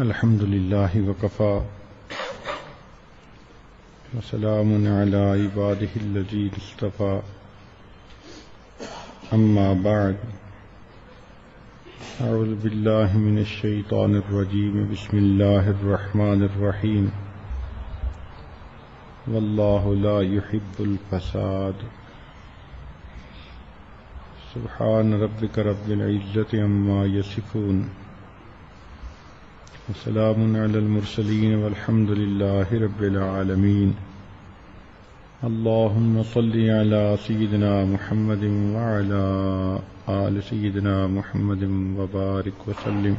الحمد لله وكفى وسلام على عباده الذين اصطفى أما بعد أعوذ بالله من الشيطان الرجيم بسم الله الرحمن الرحيم والله لا يحب الفساد سبحان ربك رب العزة عما يصفون وسلام على المرسلين والحمد لله رب العالمين اللهم صل على سيدنا محمد وعلى آل سيدنا محمد وبارك وسلم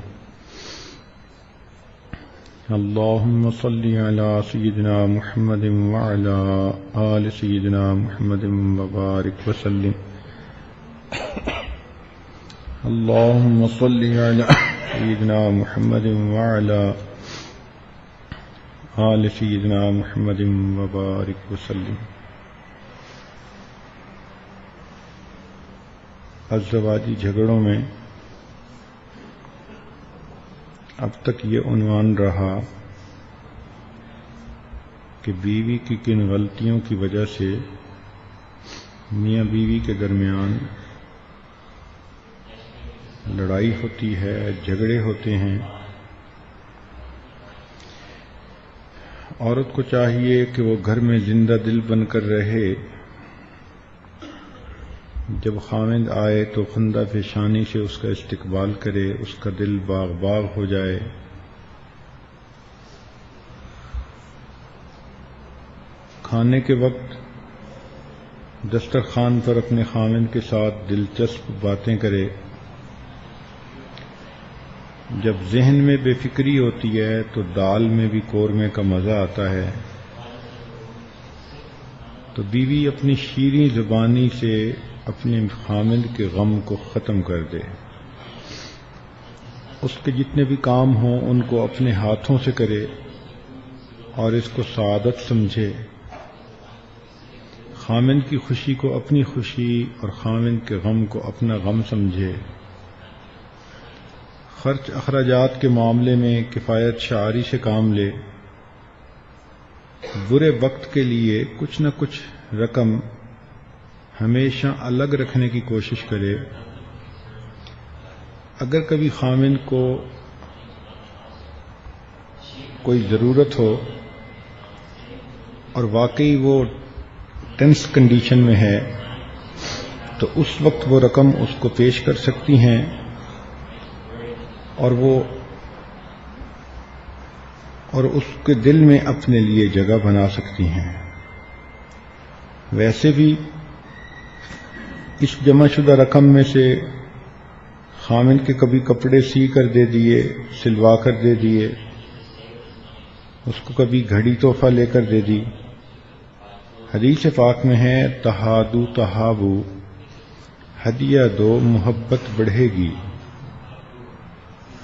اللهم صل على سيدنا محمد وعلى آل سيدنا محمد وبارك وسلم اللهم صل على سيدنا محمد وعلى آل سيدنا محمد وبارك وسلم. ازدواجی جھگڑوں میں اب تک یہ عنوان رہا کہ بیوی کی کن غلطیوں کی وجہ سے میاں بیوی کے درمیان لڑائی ہوتی ہے، جھگڑے ہوتے ہیں. عورت کو چاہیے کہ وہ گھر میں زندہ دل بن کر رہے. جب خاوند آئے تو خندہ پیشانی سے اس کا استقبال کرے، اس کا دل باغ باغ ہو جائے. کھانے کے وقت دسترخوان پر اپنے خاوند کے ساتھ دلچسپ باتیں کرے. جب ذہن میں بے فکری ہوتی ہے تو دال میں بھی قورمے کا مزہ آتا ہے. تو بیوی اپنی شیریں زبانی سے اپنے خامند کے غم کو ختم کر دے. اس کے جتنے بھی کام ہوں ان کو اپنے ہاتھوں سے کرے اور اس کو سعادت سمجھے. خامند کی خوشی کو اپنی خوشی اور خامند کے غم کو اپنا غم سمجھے. خرچ اخراجات کے معاملے میں کفایت شعاری سے کام لے. برے وقت کے لیے کچھ نہ کچھ رقم ہمیشہ الگ رکھنے کی کوشش کرے. اگر کبھی خامند کو کوئی ضرورت ہو اور واقعی وہ ٹینس کنڈیشن میں ہے تو اس وقت وہ رقم اس کو پیش کر سکتی ہیں اور اس کے دل میں اپنے لیے جگہ بنا سکتی ہیں. ویسے بھی اس جمع شدہ رقم میں سے خامند کے کبھی کپڑے سی کر دے دیے، سلوا کر دے دیے، اس کو کبھی گھڑی تحفہ لے کر دے دی. حدیث پاک میں ہے تہادو تہابو، ہدیہ دو محبت بڑھے گی.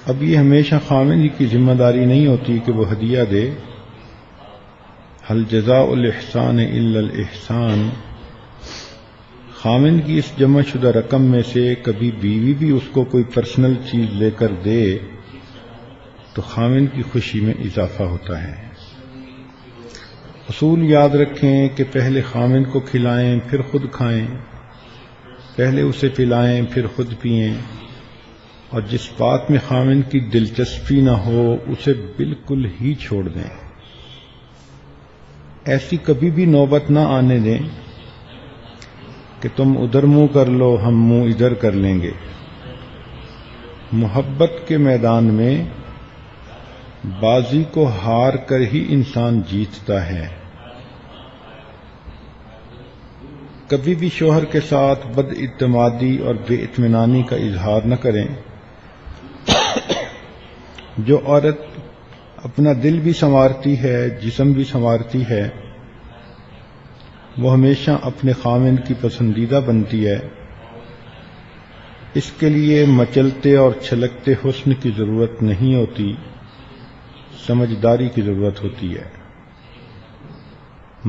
اب یہ ہمیشہ خامند کی ذمہ داری نہیں ہوتی کہ وہ ہدیہ دے. هل جزاء الاحسان الا الاحسان. خامند کی اس جمع شدہ رقم میں سے کبھی بیوی بھی اس کو کوئی پرسنل چیز لے کر دے تو خامند کی خوشی میں اضافہ ہوتا ہے. اصول یاد رکھیں کہ پہلے خامند کو کھلائیں پھر خود کھائیں، پہلے اسے پلائیں پھر خود پئیں، اور جس بات میں خامند کی دلچسپی نہ ہو اسے بالکل ہی چھوڑ دیں. ایسی کبھی بھی نوبت نہ آنے دیں کہ تم ادھر منہ کر لو ہم منہ ادھر کر لیں گے. محبت کے میدان میں بازی کو ہار کر ہی انسان جیتتا ہے. کبھی بھی شوہر کے ساتھ بد اعتمادی اور بے اطمینانی کا اظہار نہ کریں. جو عورت اپنا دل بھی سنوارتی ہے، جسم بھی سنوارتی ہے، وہ ہمیشہ اپنے خامند کی پسندیدہ بنتی ہے. اس کے لیے مچلتے اور چھلکتے حسن کی ضرورت نہیں ہوتی، سمجھداری کی ضرورت ہوتی ہے.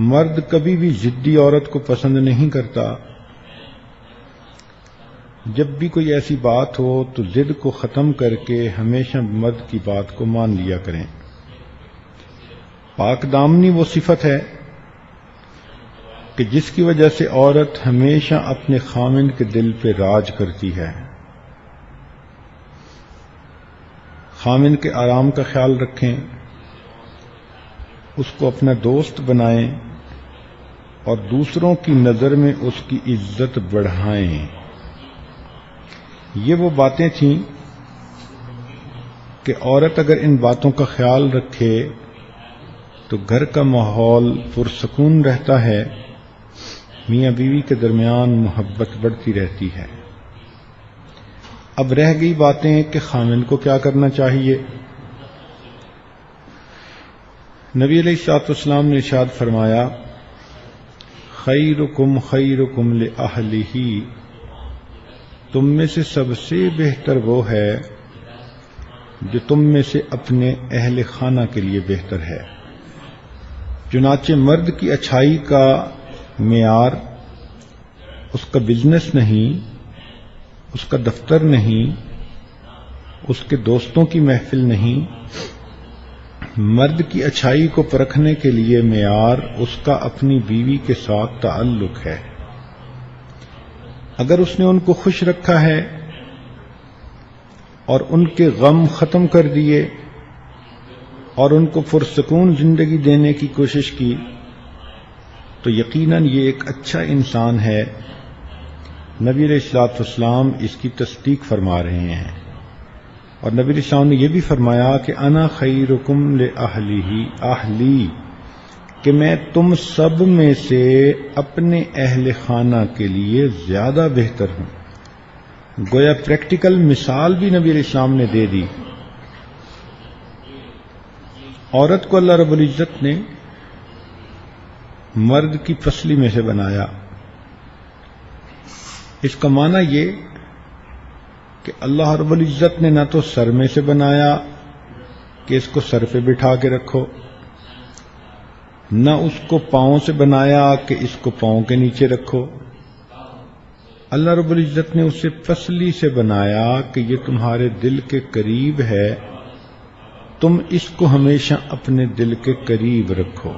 مرد کبھی بھی ضدی عورت کو پسند نہیں کرتا. جب بھی کوئی ایسی بات ہو تو ضد کو ختم کر کے ہمیشہ مرد کی بات کو مان لیا کریں۔ پاک دامنی وہ صفت ہے کہ جس کی وجہ سے عورت ہمیشہ اپنے خامند کے دل پہ راج کرتی ہے۔ خامند کے آرام کا خیال رکھیں، اس کو اپنا دوست بنائیں اور دوسروں کی نظر میں اس کی عزت بڑھائیں۔ یہ وہ باتیں تھیں کہ عورت اگر ان باتوں کا خیال رکھے تو گھر کا ماحول پرسکون رہتا ہے، میاں بیوی کے درمیان محبت بڑھتی رہتی ہے۔ اب رہ گئی باتیں کہ خامند کو کیا کرنا چاہیے۔ نبی علیہ الصلوۃ والسلام نے ارشاد فرمایا، خیرکم خیرکم لأہلہ، تم میں سے سب سے بہتر وہ ہے جو تم میں سے اپنے اہل خانہ کے لیے بہتر ہے۔ چنانچہ مرد کی اچھائی کا معیار اس کا بزنس نہیں، اس کا دفتر نہیں، اس کے دوستوں کی محفل نہیں، مرد کی اچھائی کو پرکھنے کے لیے معیار اس کا اپنی بیوی کے ساتھ تعلق ہے۔ اگر اس نے ان کو خوش رکھا ہے اور ان کے غم ختم کر دیے اور ان کو پرسکون زندگی دینے کی کوشش کی تو یقیناً یہ ایک اچھا انسان ہے۔ نبی علیہ الصلوۃ والسلام اس کی تصدیق فرما رہے ہیں، اور نبی علیہ السلام نے یہ بھی فرمایا کہ انا خیرکم لأہلی، کہ میں تم سب میں سے اپنے اہل خانہ کے لیے زیادہ بہتر ہوں۔ گویا پریکٹیکل مثال بھی نبی علیہ السلام نے دے دی۔ عورت کو اللہ رب العزت نے مرد کی پسلی میں سے بنایا۔ اس کا معنی یہ کہ اللہ رب العزت نے نہ تو سر میں سے بنایا کہ اس کو سر پہ بٹھا کے رکھو، نہ اس کو پاؤں سے بنایا کہ اس کو پاؤں کے نیچے رکھو۔ اللہ رب العزت نے اسے پسلی سے بنایا کہ یہ تمہارے دل کے قریب ہے، تم اس کو ہمیشہ اپنے دل کے قریب رکھو۔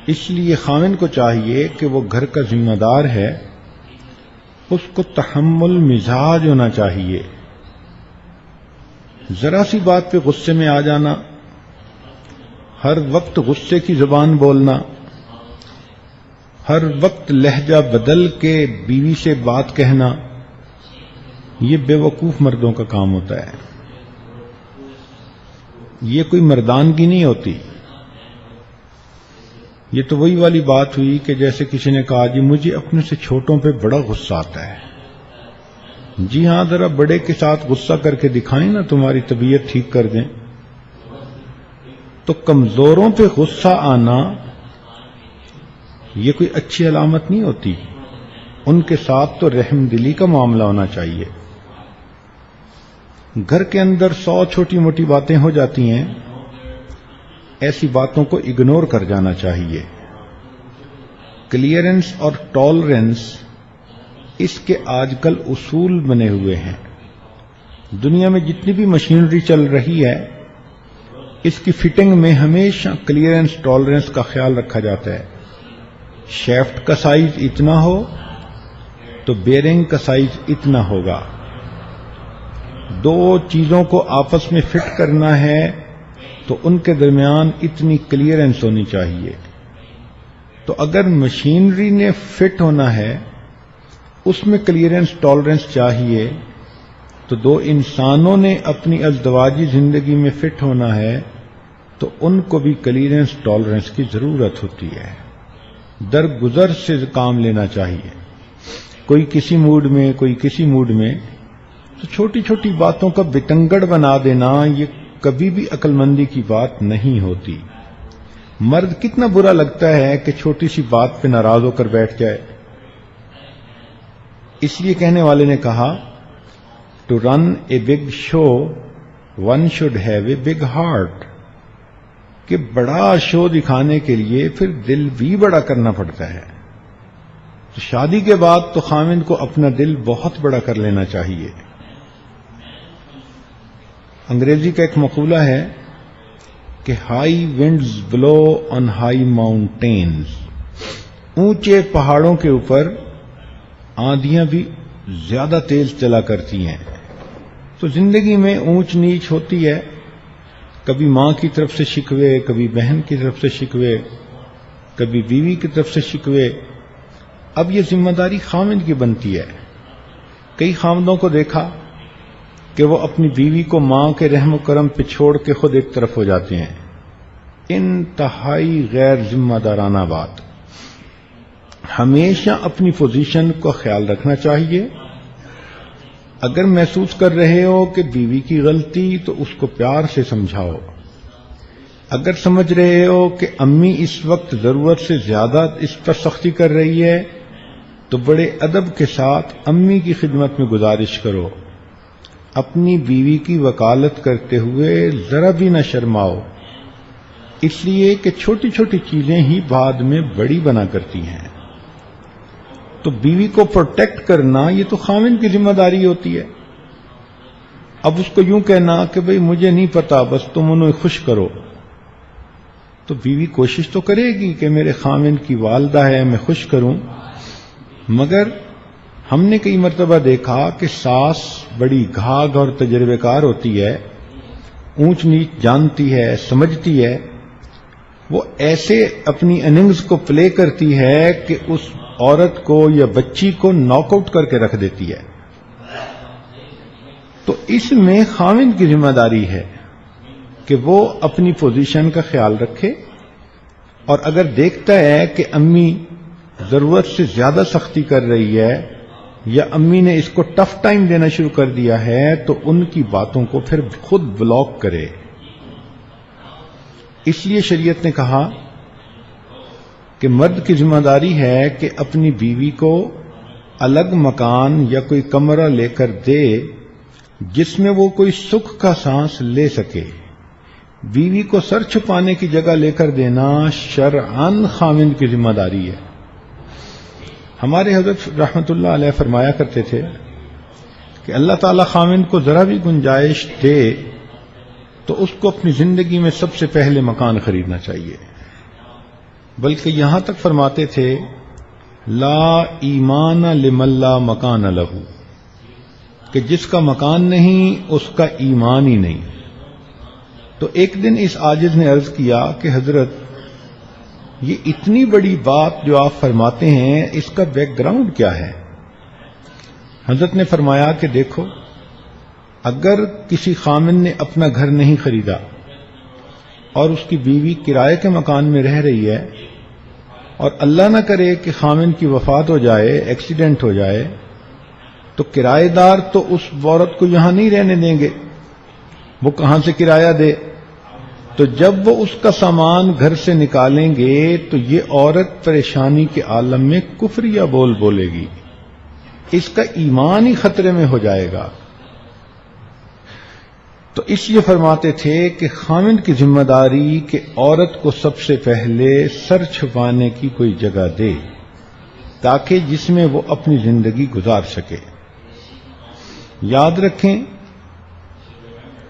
اس لیے خاوند کو چاہیے کہ وہ گھر کا ذمہ دار ہے، اس کو تحمل مزاج ہونا چاہیے۔ ذرا سی بات پہ غصے میں آ جانا، ہر وقت غصے کی زبان بولنا، ہر وقت لہجہ بدل کے بیوی سے بات کہنا، یہ بے وقوف مردوں کا کام ہوتا ہے۔ یہ کوئی مردانگی نہیں ہوتی۔ یہ تو وہی والی بات ہوئی کہ جیسے کسی نے کہا جی مجھے اپنے سے چھوٹوں پہ بڑا غصہ آتا ہے۔ جی ہاں، ذرا بڑے کے ساتھ غصہ کر کے دکھائیں نا، تمہاری طبیعت ٹھیک کر دیں۔ تو کمزوروں پہ غصہ آنا یہ کوئی اچھی علامت نہیں ہوتی۔ ان کے ساتھ تو رحم دلی کا معاملہ ہونا چاہیے۔ گھر کے اندر 100 چھوٹی موٹی باتیں ہو جاتی ہیں، ایسی باتوں کو اگنور کر جانا چاہیے۔ کلیئرنس اور ٹالرنس اس کے آج کل اصول بنے ہوئے ہیں۔ دنیا میں جتنی بھی مشینری چل رہی ہے اس کی فٹنگ میں ہمیشہ کلیئرنس ٹالرنس کا خیال رکھا جاتا ہے۔ شیفٹ کا سائز اتنا ہو تو بیرنگ کا سائز اتنا ہوگا۔ دو چیزوں کو آپس میں فٹ کرنا ہے تو ان کے درمیان اتنی کلیئرنس ہونی چاہیے۔ تو اگر مشینری نے فٹ ہونا ہے، اس میں کلیئرنس ٹالرنس چاہیے، تو دو انسانوں نے اپنی ازدواجی زندگی میں فٹ ہونا ہے تو ان کو بھی کلیئرنس ٹالرنس کی ضرورت ہوتی ہے۔ درگزر سے کام لینا چاہیے، کوئی کسی موڈ میں کوئی کسی موڈ میں، تو چھوٹی چھوٹی باتوں کا بتنگڑ بنا دینا یہ کبھی بھی عقل مندی کی بات نہیں ہوتی۔ مرد کتنا برا لگتا ہے کہ چھوٹی سی بات پہ ناراض ہو کر بیٹھ جائے۔ اس لیے کہنے والے نے کہا to run a big show one should have a big heart, کہ بڑا شو دکھانے کے لیے پھر دل بھی بڑا کرنا پڑتا ہے۔ تو شادی کے بعد تو خاوند کو اپنا دل بہت بڑا کر لینا چاہیے. انگریزی کا ایک مقولہ ہے کہ high winds blow on high mountains, اونچے پہاڑوں کے اوپر آندھیاں بھی زیادہ تیز چلا کرتی ہیں. تو زندگی میں اونچ نیچ ہوتی ہے، کبھی ماں کی طرف سے شکوے، کبھی بہن کی طرف سے شکوے، کبھی بیوی کی طرف سے شکوے. اب یہ ذمہ داری خاوند کی بنتی ہے. کئی خاوندوں کو دیکھا کہ وہ اپنی بیوی کو ماں کے رحم و کرم پہ چھوڑ کے خود ایک طرف ہو جاتے ہیں. انتہائی غیر ذمہ دارانہ بات. ہمیشہ اپنی پوزیشن کو خیال رکھنا چاہیے. اگر محسوس کر رہے ہو کہ بیوی کی غلطی تو اس کو پیار سے سمجھاؤ. اگر سمجھ رہے ہو کہ امی اس وقت ضرورت سے زیادہ اس پر سختی کر رہی ہے تو بڑے ادب کے ساتھ امی کی خدمت میں گزارش کرو. اپنی بیوی کی وکالت کرتے ہوئے ذرا بھی نہ شرماؤ، اس لیے کہ چھوٹی چھوٹی چیزیں ہی بعد میں بڑی بنا کرتی ہیں. تو بیوی کو پروٹیکٹ کرنا یہ تو خاوند کی ذمہ داری ہوتی ہے. اب اس کو یوں کہنا کہ بھئی مجھے نہیں پتا، بس تم انہیں خوش کرو، تو بیوی کوشش تو کرے گی کہ میرے خاوند کی والدہ ہے میں خوش کروں. مگر ہم نے کئی مرتبہ دیکھا کہ ساس بڑی گھاگ اور تجربے کار ہوتی ہے، اونچ نیچ جانتی ہے، سمجھتی ہے. وہ ایسے اپنی اننگز کو پلے کرتی ہے کہ اس عورت کو یا بچی کو ناک آؤٹ کر کے رکھ دیتی ہے. تو اس میں خاوند کی ذمہ داری ہے کہ وہ اپنی پوزیشن کا خیال رکھے، اور اگر دیکھتا ہے کہ امی ضرورت سے زیادہ سختی کر رہی ہے یا امی نے اس کو ٹف ٹائم دینا شروع کر دیا ہے تو ان کی باتوں کو پھر خود بلاک کرے. اس لیے شریعت نے کہا کہ مرد کی ذمہ داری ہے کہ اپنی بیوی کو الگ مکان یا کوئی کمرہ لے کر دے جس میں وہ کوئی سکھ کا سانس لے سکے. بیوی کو سر چھپانے کی جگہ لے کر دینا شرعاً خاوند کی ذمہ داری ہے. ہمارے حضرت رحمت اللہ علیہ فرمایا کرتے تھے کہ اللہ تعالی خاوند کو ذرا بھی گنجائش دے تو اس کو اپنی زندگی میں سب سے پہلے مکان خریدنا چاہیے. بلکہ یہاں تک فرماتے تھے لا ایمان لمن لا مکان لہ، کہ جس کا مکان نہیں اس کا ایمان ہی نہیں. تو ایک دن اس عاجز نے عرض کیا کہ حضرت یہ اتنی بڑی بات جو آپ فرماتے ہیں اس کا بیک گراؤنڈ کیا ہے؟ حضرت نے فرمایا کہ دیکھو، اگر کسی خاوند نے اپنا گھر نہیں خریدا اور اس کی بیوی کرائے کے مکان میں رہ رہی ہے اور اللہ نہ کرے کہ خاوند کی وفات ہو جائے، ایکسیڈنٹ ہو جائے، تو کرائے دار تو اس عورت کو یہاں نہیں رہنے دیں گے، وہ کہاں سے کرایہ دے؟ تو جب وہ اس کا سامان گھر سے نکالیں گے تو یہ عورت پریشانی کے عالم میں کفریہ بول بولے گی، اس کا ایمان ہی خطرے میں ہو جائے گا. تو اس لیے فرماتے تھے کہ خاوند کی ذمہ داری کہ عورت کو سب سے پہلے سر چھپانے کی کوئی جگہ دے تاکہ جس میں وہ اپنی زندگی گزار سکے. یاد رکھیں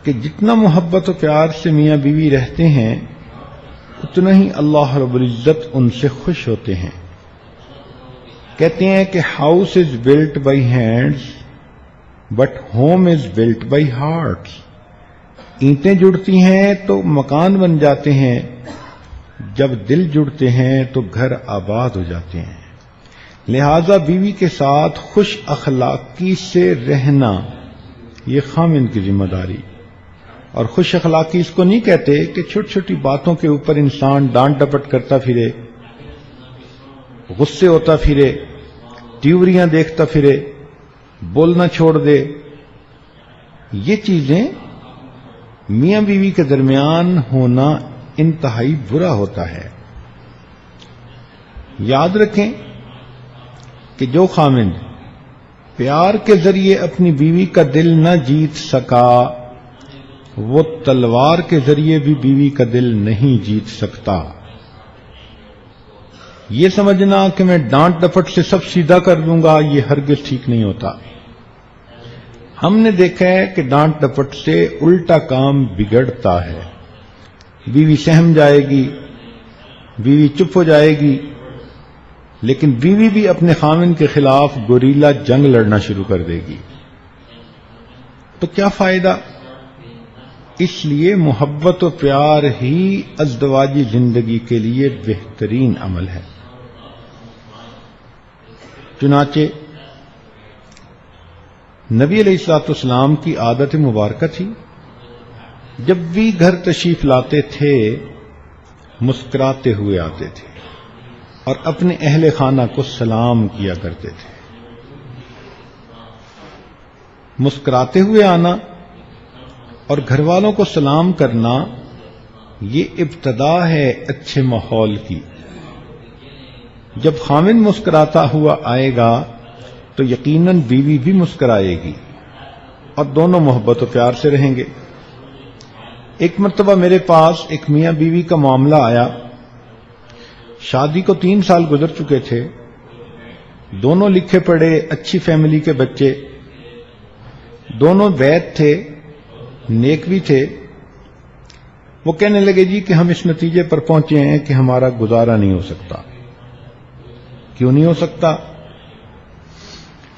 کہ جتنا محبت و پیار سے میاں بیوی رہتے ہیں اتنا ہی اللہ رب العزت ان سے خوش ہوتے ہیں. کہتے ہیں کہ house is built by hands but home is built by hearts. اینٹیں جڑتی ہیں تو مکان بن جاتے ہیں، جب دل جڑتے ہیں تو گھر آباد ہو جاتے ہیں. لہذا بیوی کے ساتھ خوش اخلاقی سے رہنا یہ خاوند کی ذمہ داری. اور خوش اخلاقی اس کو نہیں کہتے کہ چھوٹی چھوٹی باتوں کے اوپر انسان ڈانٹ ڈپٹ کرتا پھرے، غصے ہوتا پھرے، تیوریاں دیکھتا پھرے، بولنا چھوڑ دے. یہ چیزیں میاں بیوی کے درمیان ہونا انتہائی برا ہوتا ہے. یاد رکھیں کہ جو خاوند پیار کے ذریعے اپنی بیوی کا دل نہ جیت سکا وہ تلوار کے ذریعے بھی بیوی کا دل نہیں جیت سکتا. یہ سمجھنا کہ میں ڈانٹ ڈپٹ سے سب سیدھا کر دوں گا، یہ ہرگز ٹھیک نہیں ہوتا۔ ہم نے دیکھا ہے کہ ڈانٹ ڈپٹ سے الٹا کام بگڑتا ہے، بیوی سہم جائے گی، بیوی چپ ہو جائے گی، لیکن بیوی بھی اپنے خاوند کے خلاف گوریلا جنگ لڑنا شروع کر دے گی۔ تو کیا فائدہ؟ اس لیے محبت و پیار ہی ازدواجی زندگی کے لیے بہترین عمل ہے۔ چنانچہ نبی علیہ الصلوۃ والسلام کی عادت مبارکہ تھی، جب بھی گھر تشریف لاتے تھے مسکراتے ہوئے آتے تھے اور اپنے اہل خانہ کو سلام کیا کرتے تھے۔ مسکراتے ہوئے آنا اور گھر والوں کو سلام کرنا یہ ابتدا ہے اچھے ماحول کی۔ جب خاوند مسکراتا ہوا آئے گا تو یقیناً بیوی بھی مسکرائے گی اور دونوں محبت و پیار سے رہیں گے۔ ایک مرتبہ میرے پاس ایک میاں بیوی کا معاملہ آیا۔ شادی کو 3 سال گزر چکے تھے، دونوں لکھے پڑھے، اچھی فیملی کے بچے، دونوں بیت تھے، نیک بھی تھے۔ وہ کہنے لگے جی کہ ہم اس نتیجے پر پہنچے ہیں کہ ہمارا گزارا نہیں ہو سکتا۔ کیوں نہیں ہو سکتا؟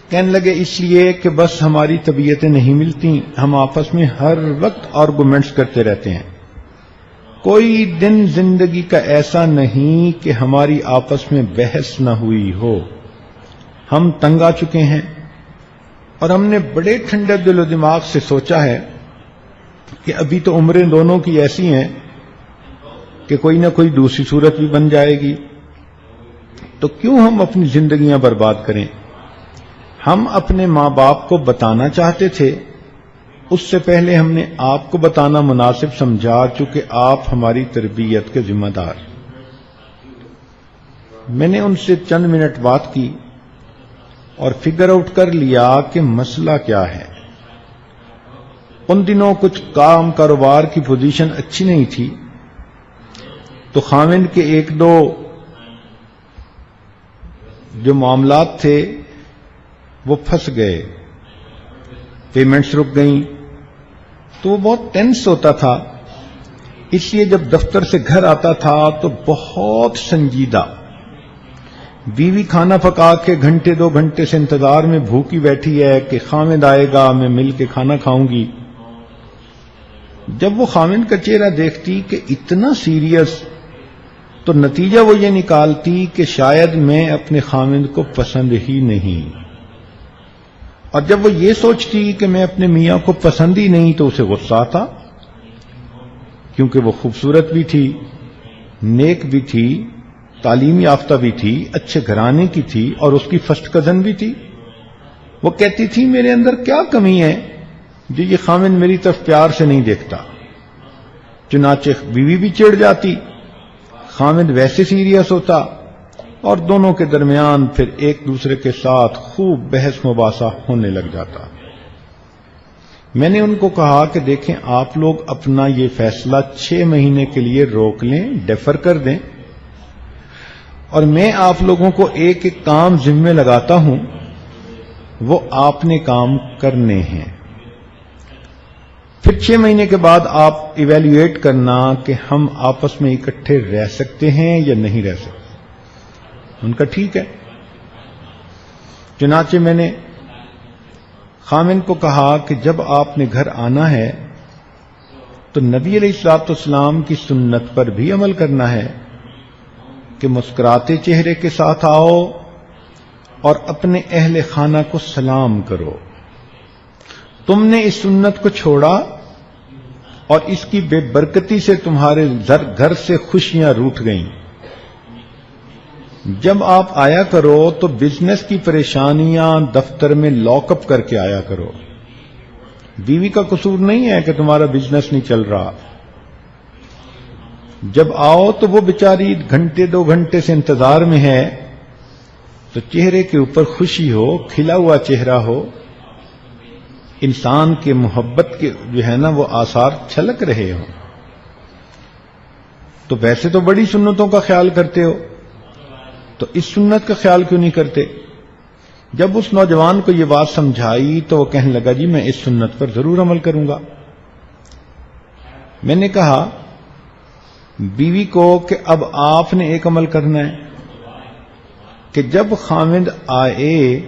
کہنے لگے اس لیے کہ بس ہماری طبیعتیں نہیں ملتی، ہم آپس میں ہر وقت آرگومنٹس کرتے رہتے ہیں، کوئی دن زندگی کا ایسا نہیں کہ ہماری آپس میں بحث نہ ہوئی ہو۔ ہم تنگ آ چکے ہیں اور ہم نے بڑے ٹھنڈے دل و دماغ سے سوچا ہے کہ ابھی تو عمریں دونوں کی ایسی ہیں کہ کوئی نہ کوئی دوسری صورت بھی بن جائے گی، تو کیوں ہم اپنی زندگیاں برباد کریں۔ ہم اپنے ماں باپ کو بتانا چاہتے تھے، اس سے پہلے ہم نے آپ کو بتانا مناسب سمجھا چونکہ آپ ہماری تربیت کے ذمہ دار۔ میں نے ان سے چند منٹ بات کی اور فگر آؤٹ کر لیا کہ مسئلہ کیا ہے۔ ان دنوں کچھ کاروبار کی پوزیشن اچھی نہیں تھی، تو خاوند کے 1-2 جو معاملات تھے وہ پھنس گئے، پیمنٹس رک گئیں، تو وہ بہت ٹینس ہوتا تھا۔ اس لیے جب دفتر سے گھر آتا تھا تو بہت سنجیدہ، بیوی کھانا پکا کے 1-2 گھنٹے سے انتظار میں بھوکی بیٹھی ہے کہ خاوند آئے گا، میں مل کے کھانا کھاؤں گی۔ جب وہ خاوند کا چہرہ دیکھتی کہ اتنا سیریس، تو نتیجہ وہ یہ نکالتی کہ شاید میں اپنے خاوند کو پسند ہی نہیں، اور جب وہ یہ سوچتی کہ میں اپنے میاں کو پسند ہی نہیں تو اسے غصہ آتا، کیونکہ وہ خوبصورت بھی تھی، نیک بھی تھی، تعلیم یافتہ بھی تھی، اچھے گھرانے کی تھی اور اس کی فرسٹ کزن بھی تھی۔ وہ کہتی تھی میرے اندر کیا کمی ہے جو یہ خاوند میری طرف پیار سے نہیں دیکھتا۔ چنانچہ بیوی بھی چڑ جاتی، خاوند ویسے سیریس ہوتا اور دونوں کے درمیان پھر ایک دوسرے کے ساتھ خوب بحث مباحثہ ہونے لگ جاتا۔ میں نے ان کو کہا کہ دیکھیں آپ لوگ اپنا یہ فیصلہ 6 مہینے کے لیے روک لیں، ڈیفر کر دیں، اور میں آپ لوگوں کو ایک ایک کام ذمہ لگاتا ہوں، وہ آپ نے کام کرنے ہیں۔ پھر 6 مہینے کے بعد آپ ایویلیویٹ کرنا کہ ہم آپس میں اکٹھے رہ سکتے ہیں یا نہیں رہ سکتے۔ ان کا ٹھیک ہے۔ چنانچہ میں نے خاوند کو کہا کہ جب آپ نے گھر آنا ہے تو نبی علیہ الصلوۃ والسلام کی سنت پر بھی عمل کرنا ہے کہ مسکراتے چہرے کے ساتھ آؤ اور اپنے اہل خانہ کو سلام کرو۔ تم نے اس سنت کو چھوڑا اور اس کی بے برکتی سے تمہارے گھر سے خوشیاں روٹھ گئیں۔ جب آپ آیا کرو تو بزنس کی پریشانیاں دفتر میں لاک اپ کر کے آیا کرو۔ بیوی کا قصور نہیں ہے کہ تمہارا بزنس نہیں چل رہا۔ جب آؤ تو وہ بیچاری 1-2 گھنٹے سے انتظار میں ہے، تو چہرے کے اوپر خوشی ہو، کھلا ہوا چہرہ ہو، انسان کے محبت کے جو ہے نا وہ آثار چھلک رہے ہوں۔ تو ویسے تو بڑی سنتوں کا خیال کرتے ہو، تو اس سنت کا خیال کیوں نہیں کرتے؟ جب اس نوجوان کو یہ بات سمجھائی تو وہ کہنے لگا جی میں اس سنت پر ضرور عمل کروں گا۔ میں نے کہا بیوی کو کہ اب آپ نے ایک عمل کرنا ہے کہ جب خاوند آئے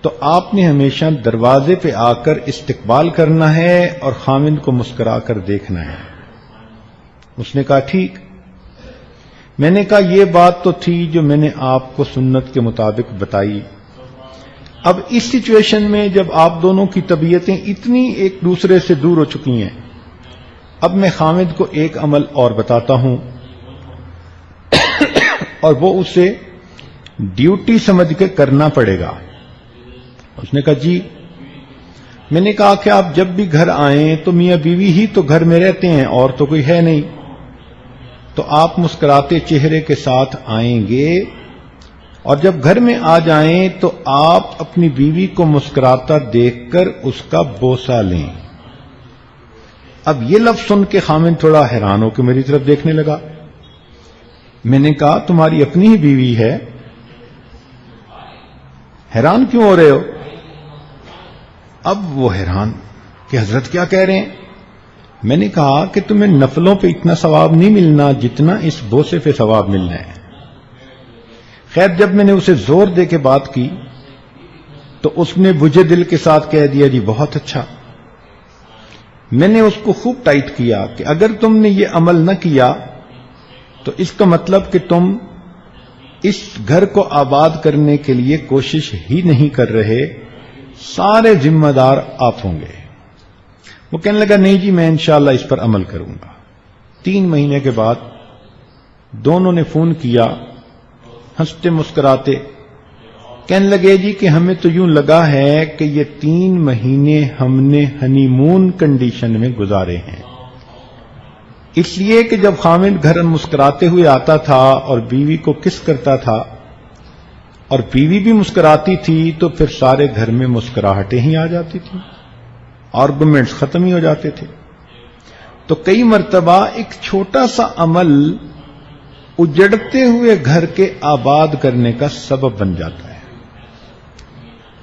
تو آپ نے ہمیشہ دروازے پہ آ کر استقبال کرنا ہے اور خاوند کو مسکرا کر دیکھنا ہے۔ اس نے کہا ٹھیک۔ میں نے کہا یہ بات تو تھی جو میں نے آپ کو سنت کے مطابق بتائی، اب اس سچویشن میں جب آپ دونوں کی طبیعتیں اتنی ایک دوسرے سے دور ہو چکی ہیں، اب میں خاوند کو ایک عمل اور بتاتا ہوں اور وہ اسے ڈیوٹی سمجھ کے کرنا پڑے گا۔ اس نے کہا جی۔ میں نے کہا کہ آپ جب بھی گھر آئیں تو میاں بیوی ہی تو گھر میں رہتے ہیں اور تو کوئی ہے نہیں، تو آپ مسکراتے چہرے کے ساتھ آئیں گے اور جب گھر میں آ جائیں تو آپ اپنی بیوی کو مسکراتا دیکھ کر اس کا بوسہ لیں۔ اب یہ لفظ سن کے خاوند تھوڑا حیران ہو کے میری طرف دیکھنے لگا۔ میں نے کہا تمہاری اپنی ہی بیوی ہے، حیران کیوں ہو رہے ہو؟ اب وہ حیران کہ حضرت کیا کہہ رہے ہیں؟ میں نے کہا کہ تمہیں نفلوں پہ اتنا ثواب نہیں ملنا جتنا اس بوسے پہ ثواب ملنا ہے۔ خیر جب میں نے اسے زور دے کے بات کی تو اس نے بجھے دل کے ساتھ کہہ دیا جی بہت اچھا۔ میں نے اس کو خوب ٹائٹ کیا کہ اگر تم نے یہ عمل نہ کیا تو اس کا مطلب کہ تم اس گھر کو آباد کرنے کے لیے کوشش ہی نہیں کر رہے، سارے ذمہ دار آپ ہوں گے۔ وہ کہنے لگا نہیں جی میں انشاءاللہ اس پر عمل کروں گا۔ 3 مہینے کے بعد دونوں نے فون کیا، ہنستے مسکراتے کہنے لگے جی کہ ہمیں تو یوں لگا ہے کہ یہ 3 مہینے ہم نے ہنی مون کنڈیشن میں گزارے ہیں، اس لیے کہ جب خاوند گھر مسکراتے ہوئے آتا تھا اور بیوی کو کس کرتا تھا اور بیوی بھی مسکراتی تھی تو پھر سارے گھر میں مسکراہٹیں ہی آ جاتی تھیں، آرگومنٹس ختم ہی ہو جاتے تھے۔ تو کئی مرتبہ ایک چھوٹا سا عمل اجڑتے ہوئے گھر کے آباد کرنے کا سبب بن جاتا ہے۔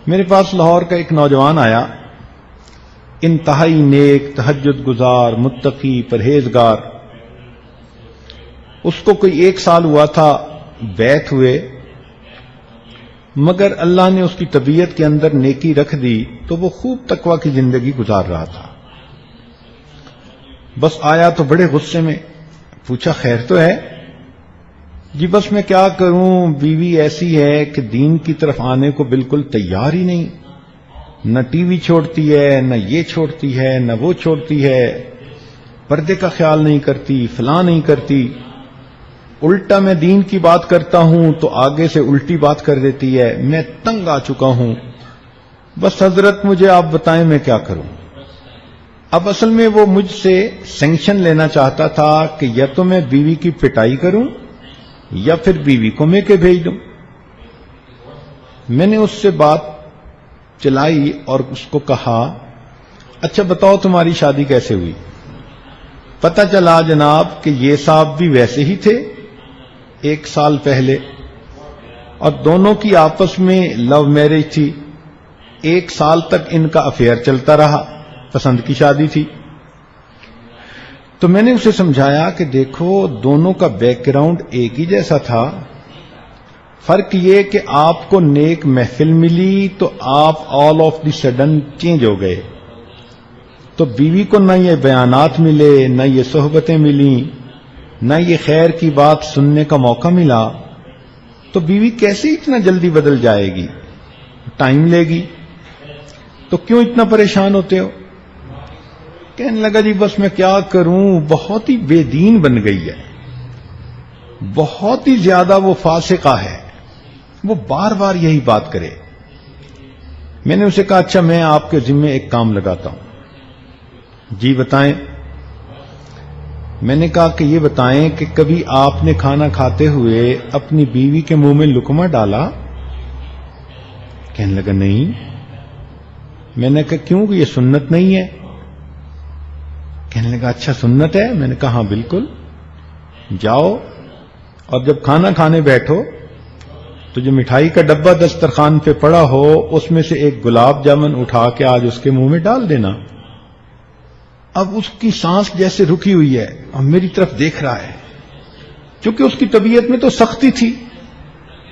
میرے پاس لاہور کا ایک نوجوان آیا، انتہائی نیک، تہجد گزار، متقی، پرہیزگار۔ اس کو کوئی 1 سال ہوا تھا بیعت ہوئے، مگر اللہ نے اس کی طبیعت کے اندر نیکی رکھ دی تو وہ خوب تقوی کی زندگی گزار رہا تھا۔ بس آیا تو بڑے غصے میں، پوچھا خیر تو ہے؟ جی بس میں کیا کروں، بیوی ایسی ہے کہ دین کی طرف آنے کو بالکل تیار ہی نہیں، نہ ٹی وی چھوڑتی ہے، نہ یہ چھوڑتی ہے، نہ وہ چھوڑتی ہے، پردے کا خیال نہیں کرتی، فلاں نہیں کرتی، الٹا میں دین کی بات کرتا ہوں تو آگے سے الٹی بات کر دیتی ہے، میں تنگ آ چکا ہوں، بس حضرت مجھے آپ بتائیں میں کیا کروں۔ اب اصل میں وہ مجھ سے سینکشن لینا چاہتا تھا کہ یا تو میں بیوی کی پٹائی کروں یا پھر بیوی کو میں کے بھیج دوں۔ میں نے اس سے بات چلائی اور اس کو کہا اچھا بتاؤ تمہاری شادی کیسے ہوئی؟ پتہ چلا جناب کہ یہ صاحب بھی ویسے ہی تھے 1 سال پہلے، اور دونوں کی آپس میں لو میرج تھی، 1 سال تک ان کا افیئر چلتا رہا، پسند کی شادی تھی۔ تو میں نے اسے سمجھایا کہ دیکھو دونوں کا بیک گراؤنڈ ایک ہی جیسا تھا، فرق یہ کہ آپ کو نیک محفل ملی تو آپ all of the sudden change ہو گئے، تو بیوی کو نہ یہ بیانات ملے، نہ یہ صحبتیں ملیں، نہ یہ خیر کی بات سننے کا موقع ملا، تو بیوی کیسے اتنا جلدی بدل جائے گی؟ ٹائم لے گی، تو کیوں اتنا پریشان ہوتے ہو؟ کہنے لگا جی بس میں کیا کروں، بہت ہی بے دین بن گئی ہے، بہت ہی زیادہ وہ فاسقہ ہے، وہ بار بار یہی بات کرے۔ میں نے اسے کہا اچھا میں آپ کے ذمے ایک کام لگاتا ہوں۔ جی بتائیں۔ میں نے کہا کہ یہ بتائیں کہ کبھی آپ نے کھانا کھاتے ہوئے اپنی بیوی کے منہ میں لقمہ ڈالا؟ کہنے لگا نہیں۔ میں نے کہا کیوں، یہ سنت نہیں ہے؟ کہنے لگا اچھا سنت ہے؟ میں نے کہا ہاں بالکل۔ جاؤ اور جب کھانا کھانے بیٹھو تو جو مٹھائی کا ڈبہ دسترخوان پہ پڑا ہو اس میں سے ایک گلاب جامن اٹھا کے آج اس کے منہ میں ڈال دینا. اب اس کی سانس جیسے رکی ہوئی ہے اور میری طرف دیکھ رہا ہے. چونکہ اس کی طبیعت میں تو سختی تھی,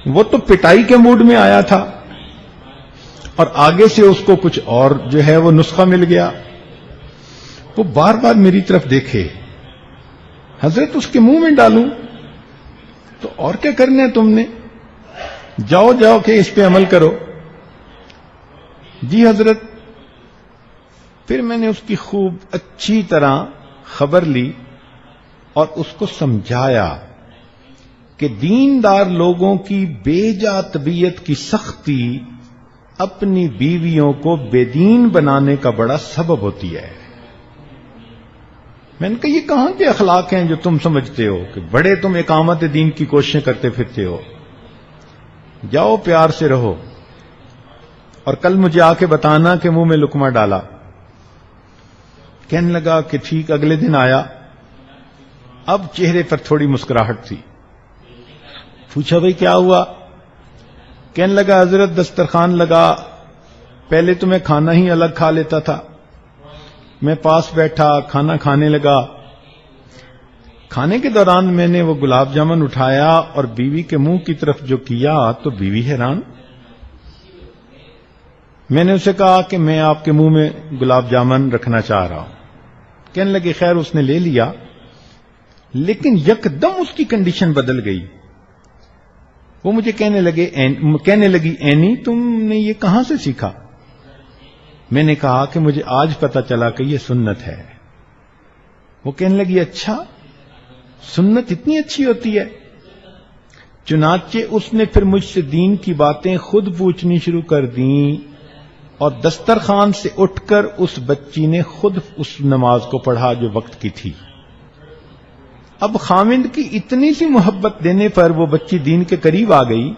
وہ تو پٹائی کے موڈ میں آیا تھا, اور آگے سے اس کو کچھ اور جو ہے وہ نسخہ مل گیا. وہ بار بار میری طرف دیکھے, حضرت اس کے منہ میں ڈالوں تو اور کیا کرنا ہے تم نے, جاؤ جاؤ کہ اس پہ عمل کرو. جی حضرت. پھر میں نے اس کی خوب اچھی طرح خبر لی اور اس کو سمجھایا کہ دیندار لوگوں کی بے جا طبیعت کی سختی اپنی بیویوں کو بے دین بنانے کا بڑا سبب ہوتی ہے. میں نے کہا یہ کہاں کے اخلاق ہیں جو تم سمجھتے ہو کہ بڑے تم اقامت دین کی کوششیں کرتے پھرتے ہو. جاؤ پیار سے رہو, اور کل مجھے آ کے بتانا کہ منہ میں لقمہ ڈالا. کہنے لگا کہ ٹھیک. اگلے دن آیا, اب چہرے پر تھوڑی مسکراہٹ تھی. پوچھا بھائی کیا ہوا؟ کہنے لگا حضرت دسترخوان لگا, پہلے تو میں کھانا ہی الگ کھا لیتا تھا, میں پاس بیٹھا کھانا کھانے لگا. کھانے کے دوران میں نے وہ گلاب جامن اٹھایا اور بیوی کے منہ کی طرف جو کیا تو بیوی حیران. میں نے اسے کہا کہ میں آپ کے منہ میں گلاب جامن رکھنا چاہ رہا ہوں. کہنے لگے خیر اس نے لے لیا, لیکن یکدم اس کی کنڈیشن بدل گئی. وہ مجھے کہنے لگی اینی تم نے یہ کہاں سے سیکھا؟ میں نے کہا کہ مجھے آج پتا چلا کہ یہ سنت ہے. وہ کہنے لگی اچھا سنت اتنی اچھی ہوتی ہے؟ چنانچہ اس نے پھر مجھ سے دین کی باتیں خود پوچھنی شروع کر دیں, اور دسترخوان سے اٹھ کر اس بچی نے خود اس نماز کو پڑھا جو وقت کی تھی. اب خاوند کی اتنی سی محبت دینے پر وہ بچی دین کے قریب آ گئی,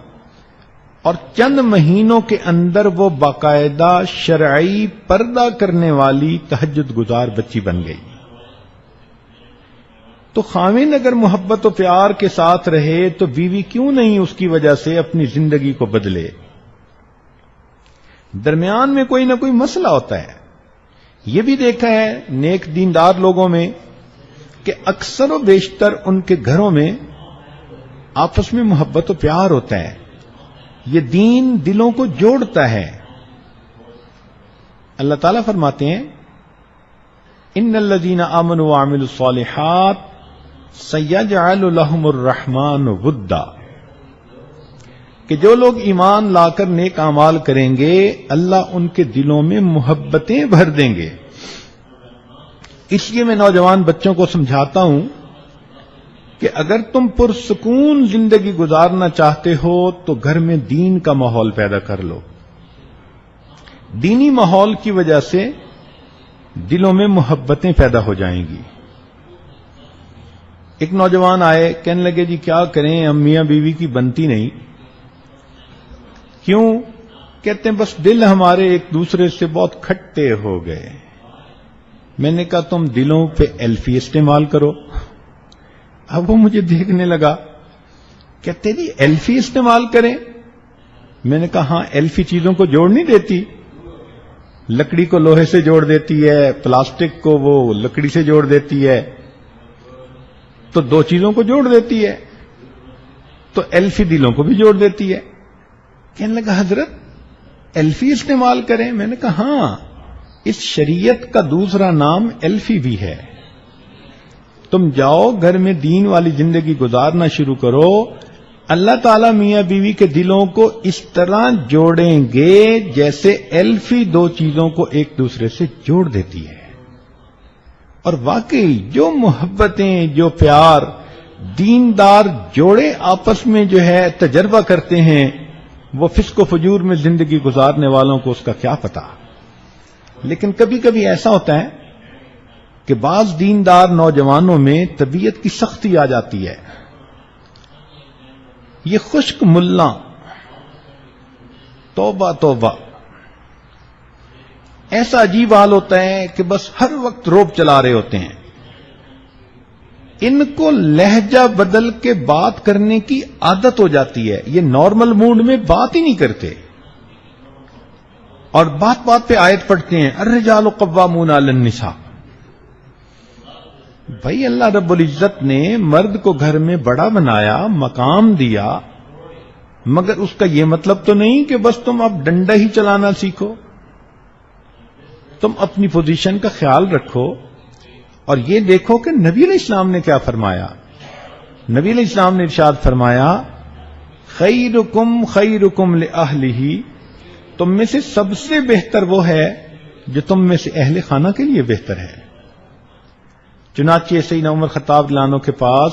اور چند مہینوں کے اندر وہ باقاعدہ شرعی پردہ کرنے والی تہجد گزار بچی بن گئی. تو خاوند اگر محبت و پیار کے ساتھ رہے تو بیوی کیوں نہیں اس کی وجہ سے اپنی زندگی کو بدلے؟ درمیان میں کوئی نہ کوئی مسئلہ ہوتا ہے. یہ بھی دیکھا ہے نیک دیندار لوگوں میں کہ اکثر و بیشتر ان کے گھروں میں آپس میں محبت و پیار ہوتا ہے. یہ دین دلوں کو جوڑتا ہے. اللہ تعالیٰ فرماتے ہیں ان الذین آمنوا وعملوا الصالحات سیجعل لهم الرحمن ودا, کہ جو لوگ ایمان لا کر نیک اعمال کریں گے اللہ ان کے دلوں میں محبتیں بھر دیں گے. اس لیے میں نوجوان بچوں کو سمجھاتا ہوں کہ اگر تم پرسکون زندگی گزارنا چاہتے ہو تو گھر میں دین کا ماحول پیدا کر لو. دینی ماحول کی وجہ سے دلوں میں محبتیں پیدا ہو جائیں گی. ایک نوجوان آئے, کہنے لگے جی کیا کریں ہم میاں بیوی کی بنتی نہیں. کیوں؟ کہتے ہیں بس دل ہمارے ایک دوسرے سے بہت کھٹے ہو گئے. میں نے کہا تم دلوں پہ ایلفی استعمال کرو. اب وہ مجھے دیکھنے لگا, کہتے جی ایلفی استعمال کریں؟ میں نے کہا ہاں, ایلفی چیزوں کو جوڑ نہیں دیتی, لکڑی کو لوہے سے جوڑ دیتی ہے, پلاسٹک کو وہ لکڑی سے جوڑ دیتی ہے, تو دو چیزوں کو جوڑ دیتی ہے, تو ایلفی دلوں کو بھی جوڑ دیتی ہے. کہنے لگا حضرت ایلفی استعمال کریں؟ میں نے کہا ہاں, اس شریعت کا دوسرا نام ایلفی بھی ہے. تم جاؤ گھر میں دین والی زندگی گزارنا شروع کرو, اللہ تعالیٰ میاں بیوی کے دلوں کو اس طرح جوڑیں گے جیسے ایلفی دو چیزوں کو ایک دوسرے سے جوڑ دیتی ہے. اور واقعی جو محبتیں, جو پیار دیندار جوڑے آپس میں جو ہے تجربہ کرتے ہیں, وہ فسق و فجور میں زندگی گزارنے والوں کو اس کا کیا پتا. لیکن کبھی کبھی ایسا ہوتا ہے کہ بعض دیندار نوجوانوں میں طبیعت کی سختی آ جاتی ہے. یہ خشک ملا, توبہ توبہ, ایسا عجیب حال ہوتا ہے کہ بس ہر وقت روب چلا رہے ہوتے ہیں. ان کو لہجہ بدل کے بات کرنے کی عادت ہو جاتی ہے، یہ نارمل موڈ میں بات ہی نہیں کرتے، اور بات بات پہ آیت پڑھتے ہیں الرجال قوامون علی النساء۔ بھائی اللہ رب العزت نے مرد کو گھر میں بڑا بنایا، مقام دیا، مگر اس کا یہ مطلب تو نہیں کہ بس تم اب ڈنڈا ہی چلانا سیکھو، تم اپنی پوزیشن کا خیال رکھو۔ اور یہ دیکھو کہ نبی علیہ السلام نے کیا فرمایا۔ نبی علیہ السلام نے ارشاد فرمایا خیرکم خیرکم لأہلہ، تم میں سے سب سے بہتر وہ ہے جو تم میں سے اہل خانہ کے لیے بہتر ہے۔ چنانچہ سیدنا عمر خطاب رضی اللہ عنہ کے پاس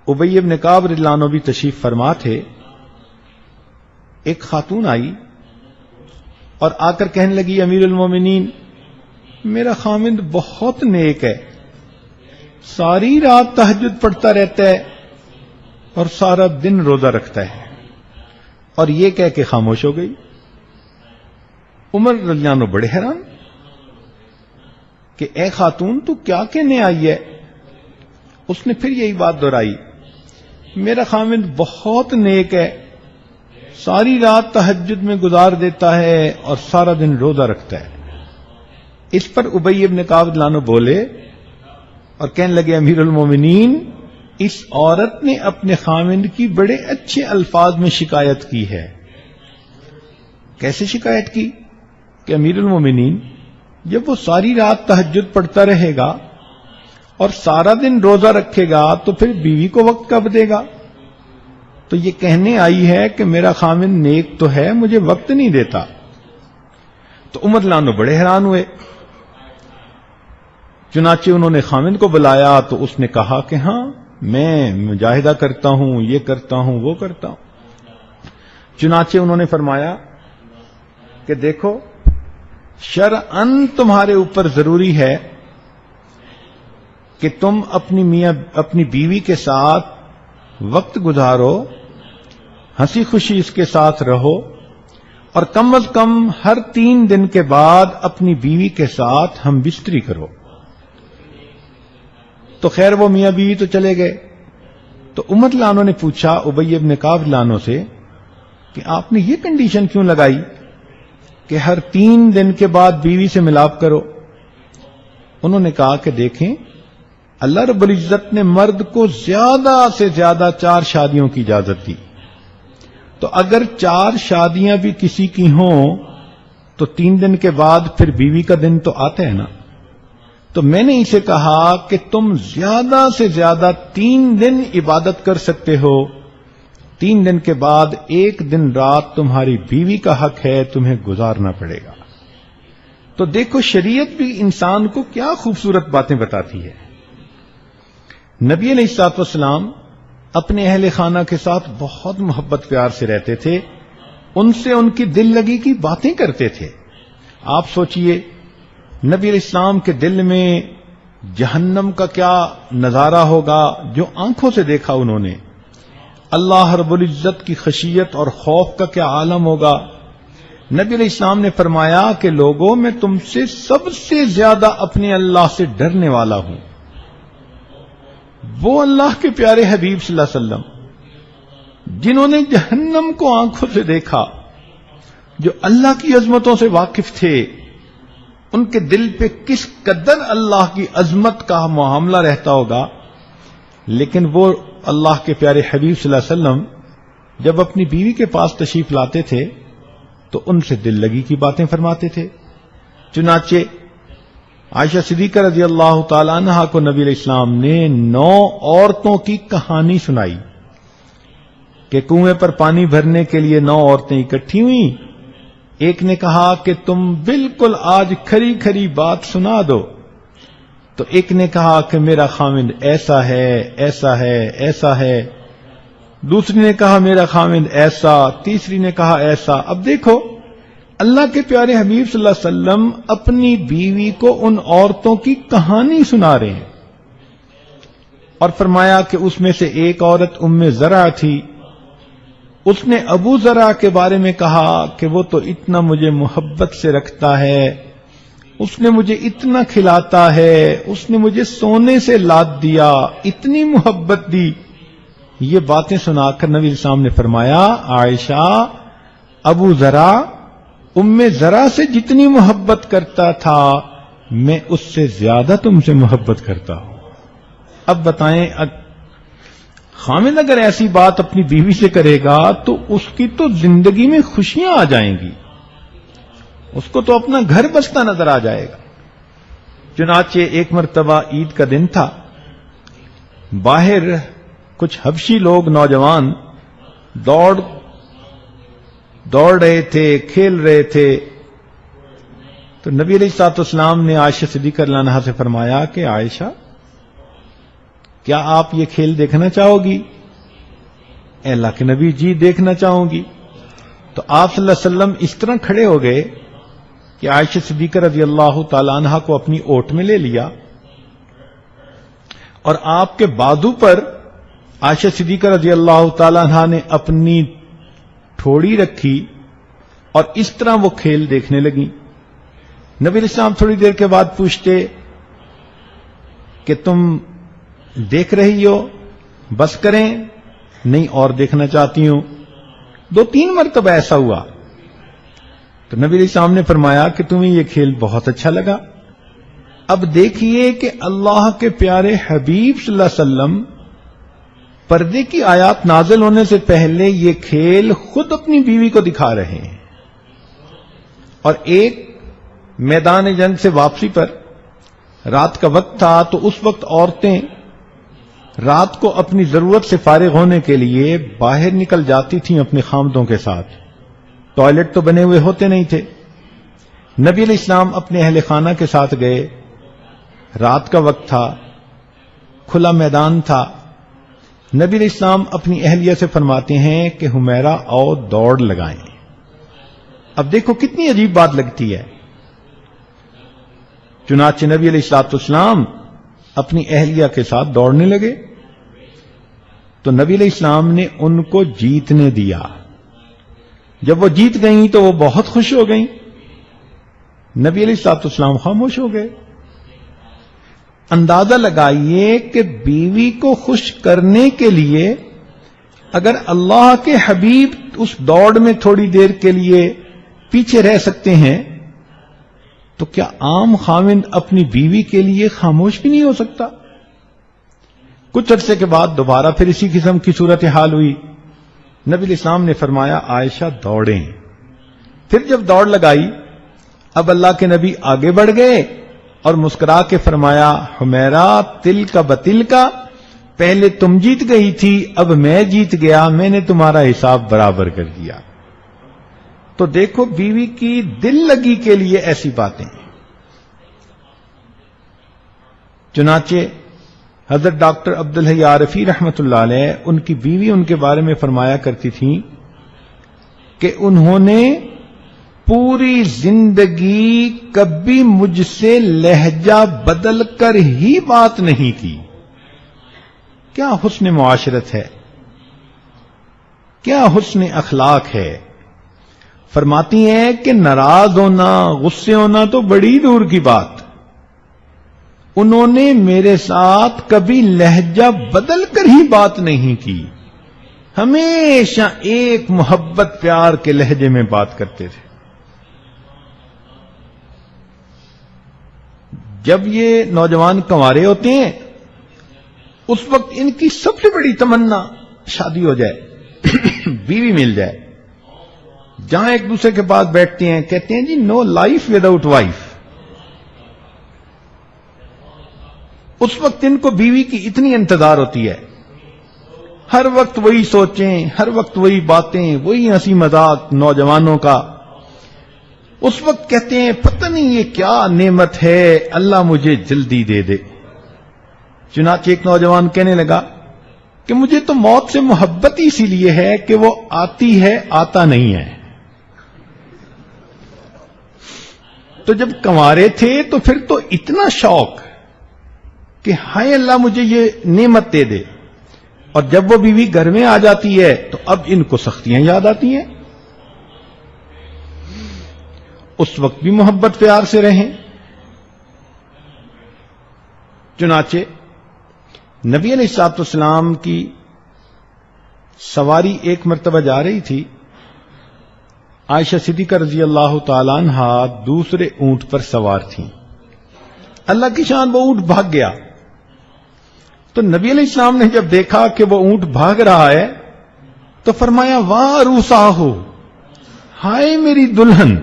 ابی بن کعب رضی اللہ عنہ بھی تشریف فرما تھے۔ ایک خاتون آئی اور آ کر کہنے لگی امیر المومنین میرا خامند بہت نیک ہے، ساری رات تہجد پڑھتا رہتا ہے اور سارا دن روزہ رکھتا ہے، اور یہ کہہ کے خاموش ہو گئی۔ عمر رضی اللہ عنہ بڑے حیران کہ اے خاتون تو کیا کہنے آئی ہے؟ اس نے پھر یہی بات دہرائی، میرا خامند بہت نیک ہے، ساری رات تہجد میں گزار دیتا ہے اور سارا دن روزہ رکھتا ہے۔ اس پر ابی بن کعب رضی اللہ عنہ بولے اور کہنے لگے امیر المومنین اس عورت نے اپنے خامند کی بڑے اچھے الفاظ میں شکایت کی ہے۔ کیسے شکایت کی؟ کہ امیر المومنین جب وہ ساری رات تہجد پڑھتا رہے گا اور سارا دن روزہ رکھے گا تو پھر بیوی کو وقت کب دے گا؟ تو یہ کہنے آئی ہے کہ میرا خامند نیک تو ہے، مجھے وقت نہیں دیتا۔ تو عمر رضی اللہ عنہ بڑے حیران ہوئے۔ چنانچہ انہوں نے خامند کو بلایا تو اس نے کہا کہ ہاں میں مجاہدہ کرتا ہوں، یہ کرتا ہوں، وہ کرتا ہوں۔ چنانچہ انہوں نے فرمایا کہ دیکھو شرعاً تمہارے اوپر ضروری ہے کہ تم اپنی بیوی کے ساتھ وقت گزارو، ہنسی خوشی اس کے ساتھ رہو، اور کم از کم ہر 3 دن کے بعد اپنی بیوی کے ساتھ ہم بستری کرو۔ تو خیر وہ میاں بیوی تو چلے گئے۔ تو عمر رضی اللہ عنہ نے پوچھا ابی بن کعب رضی اللہ عنہ سے کہ آپ نے یہ کنڈیشن کیوں لگائی کہ ہر 3 دن کے بعد بیوی سے ملاپ کرو؟ انہوں نے کہا کہ دیکھیں اللہ رب العزت نے مرد کو زیادہ سے زیادہ 4 شادیوں کی اجازت دی، تو اگر 4 شادیاں بھی کسی کی ہوں تو 3 دن کے بعد پھر بیوی کا دن تو آتا ہے نا۔ تو میں نے اسے کہا کہ تم زیادہ سے زیادہ 3 دن عبادت کر سکتے ہو، 3 دن کے بعد 1 دن رات تمہاری بیوی کا حق ہے، تمہیں گزارنا پڑے گا۔ تو دیکھو شریعت بھی انسان کو کیا خوبصورت باتیں بتاتی ہے۔ نبی علیہ الصلوۃ والسلام اپنے اہل خانہ کے ساتھ بہت محبت پیار سے رہتے تھے، ان سے ان کی دل لگی کی باتیں کرتے تھے۔ آپ سوچئے نبی علیہ السلام کے دل میں جہنم کا کیا نظارہ ہوگا جو آنکھوں سے دیکھا انہوں نے، اللہ رب العزت کی خشیت اور خوف کا کیا عالم ہوگا۔ نبی علیہ السلام نے فرمایا کہ لوگوں میں تم سے سب سے زیادہ اپنے اللہ سے ڈرنے والا ہوں۔ وہ اللہ کے پیارے حبیب صلی اللہ علیہ وسلم جنہوں نے جہنم کو آنکھوں سے دیکھا، جو اللہ کی عظمتوں سے واقف تھے، ان کے دل پہ کس قدر اللہ کی عظمت کا معاملہ رہتا ہوگا، لیکن وہ اللہ کے پیارے حبیب صلی اللہ علیہ وسلم جب اپنی بیوی کے پاس تشریف لاتے تھے تو ان سے دل لگی کی باتیں فرماتے تھے۔ چنانچہ عائشہ صدیقہ رضی اللہ تعالی عنہا کو نبی علیہ السلام نے 9 عورتوں کی کہانی سنائی کہ کنویں پر پانی بھرنے کے لیے 9 عورتیں اکٹھی ہوئیں۔ ایک نے کہا کہ تم بالکل آج کھری کھری بات سنا دو، تو ایک نے کہا کہ میرا خامند ایسا ہے ایسا ہے ایسا ہے، دوسری نے کہا میرا خامند ایسا، تیسری نے کہا ایسا۔ اب دیکھو اللہ کے پیارے حبیب صلی اللہ علیہ وسلم اپنی بیوی کو ان عورتوں کی کہانی سنا رہے ہیں، اور فرمایا کہ اس میں سے ایک عورت ام زرع تھی، اس نے ابو زرع کے بارے میں کہا کہ وہ تو اتنا مجھے محبت سے رکھتا ہے، اس نے مجھے اتنا کھلاتا ہے، اس نے مجھے سونے سے لاد دیا، اتنی محبت دی. یہ باتیں سنا کر نبی اسلام نے فرمایا، عائشہ، ابو ذرا ام ذرا سے جتنی محبت کرتا تھا میں اس سے زیادہ تم سے محبت کرتا ہوں. اب بتائیں، خامد اگر ایسی بات اپنی بیوی سے کرے گا تو اس کی تو زندگی میں خوشیاں آ جائیں گی، اس کو تو اپنا گھر بستا نظر آ جائے گا. چنانچہ ایک مرتبہ عید کا دن تھا، باہر کچھ حبشی لوگ نوجوان دوڑ رہے تھے، کھیل رہے تھے. تو نبی علیہ الصلوۃ والسلام نے عائشہ صدیقہ رضی اللہ عنہا سے فرمایا کہ عائشہ، کیا آپ یہ کھیل دیکھنا چاہو گی؟ اے اللہ کے نبی، جی دیکھنا چاہوں گی. تو آپ صلی اللہ علیہ وسلم اس طرح کھڑے ہو گئے کہ عائشہ صدیقہ رضی اللہ تعالی عنہا کو اپنی اوٹ میں لے لیا اور آپ کے بازو پر عائشہ صدیقہ رضی اللہ تعالی عنہا نے اپنی ٹھوڑی رکھی اور اس طرح وہ کھیل دیکھنے لگیں. نبی علیہ السلام تھوڑی دیر کے بعد پوچھتے کہ تم دیکھ رہی ہو، بس کریں؟ نہیں، اور دیکھنا چاہتی ہوں. 2-3 مرتبہ ایسا ہوا تو نبی علیہ السلام نے فرمایا کہ تمہیں یہ کھیل بہت اچھا لگا. اب دیکھیے کہ اللہ کے پیارے حبیب صلی اللہ علیہ وسلم پردے کی آیات نازل ہونے سے پہلے یہ کھیل خود اپنی بیوی کو دکھا رہے ہیں. اور ایک میدان جنگ سے واپسی پر رات کا وقت تھا تو اس وقت عورتیں رات کو اپنی ضرورت سے فارغ ہونے کے لیے باہر نکل جاتی تھیں اپنے خامدوں کے ساتھ. ٹوائلٹ تو بنے ہوئے ہوتے نہیں تھے. نبی علیہ السلام اپنے اہل خانہ کے ساتھ گئے، رات کا وقت تھا، کھلا میدان تھا. نبی علیہ السلام اپنی اہلیہ سے فرماتے ہیں کہ حمیرہ آؤ دوڑ لگائیں. اب دیکھو کتنی عجیب بات لگتی ہے. چنانچہ نبی علیہ الصلوۃ والسلام اپنی اہلیہ کے ساتھ دوڑنے لگے تو نبی علیہ السلام نے ان کو جیتنے دیا. جب وہ جیت گئیں تو وہ بہت خوش ہو گئیں. نبی علیہ الصلوۃ والسلام خاموش ہو گئے. اندازہ لگائیے کہ بیوی کو خوش کرنے کے لیے اگر اللہ کے حبیب اس دوڑ میں تھوڑی دیر کے لیے پیچھے رہ سکتے ہیں تو کیا عام خاوند اپنی بیوی کے لیے خاموش بھی نہیں ہو سکتا؟ کچھ عرصے کے بعد دوبارہ پھر اسی قسم کی صورتحال ہوئی. نبی علیہ السلام نے فرمایا عائشہ دوڑیں. پھر جب دوڑ لگائی اب اللہ کے نبی آگے بڑھ گئے اور مسکرا کے فرمایا حمیرہ تل کا بتل کا، پہلے تم جیت گئی تھی، اب میں جیت گیا، میں نے تمہارا حساب برابر کر دیا. تو دیکھو بیوی کی دل لگی کے لیے ایسی باتیں. چنانچہ حضرت ڈاکٹر عبدالحی عارفی رحمۃ اللہ علیہ، ان کی بیوی ان کے بارے میں فرمایا کرتی تھیں کہ انہوں نے پوری زندگی کبھی مجھ سے لہجہ بدل کر ہی بات نہیں کی. کیا حسن معاشرت ہے، کیا حسن اخلاق ہے. فرماتی ہیں کہ ناراض ہونا، غصے ہونا تو بڑی دور کی بات، انہوں نے میرے ساتھ کبھی لہجہ بدل کر ہی بات نہیں کی، ہمیشہ ایک محبت پیار کے لہجے میں بات کرتے تھے. جب یہ نوجوان کنوارے ہوتے ہیں اس وقت ان کی سب سے بڑی تمنا شادی ہو جائے، بیوی مل جائے. جہاں ایک دوسرے کے پاس بیٹھتے ہیں کہتے ہیں جی نو لائف وداؤٹ وائف. اس وقت ان کو بیوی کی اتنی انتظار ہوتی ہے، ہر وقت وہی سوچیں، ہر وقت وہی باتیں، وہی ہنسی مذاق نوجوانوں کا. اس وقت کہتے ہیں پتہ نہیں یہ کیا نعمت ہے، اللہ مجھے جلدی دے دے. چنانچہ ایک نوجوان کہنے لگا کہ مجھے تو موت سے محبت اسی لیے ہے کہ وہ آتی ہے، آتا نہیں ہے. تو جب کنوارے تھے تو پھر تو اتنا شوق کہ ہائے اللہ مجھے یہ نعمت دے دے، اور جب وہ بیوی گھر میں آ جاتی ہے تو اب ان کو سختیاں یاد آتی ہیں. اس وقت بھی محبت پیار سے رہیں. چنانچہ نبی علیہ الصلوۃ والسلام کی سواری ایک مرتبہ جا رہی تھی. عائشہ صدیقہ رضی اللہ تعالی عنہا دوسرے اونٹ پر سوار تھیں. اللہ کی شان وہ اونٹ بھاگ گیا. تو نبی علیہ السلام نے جب دیکھا کہ وہ اونٹ بھاگ رہا ہے تو فرمایا واہ روساہو، ہائے میری دلہن.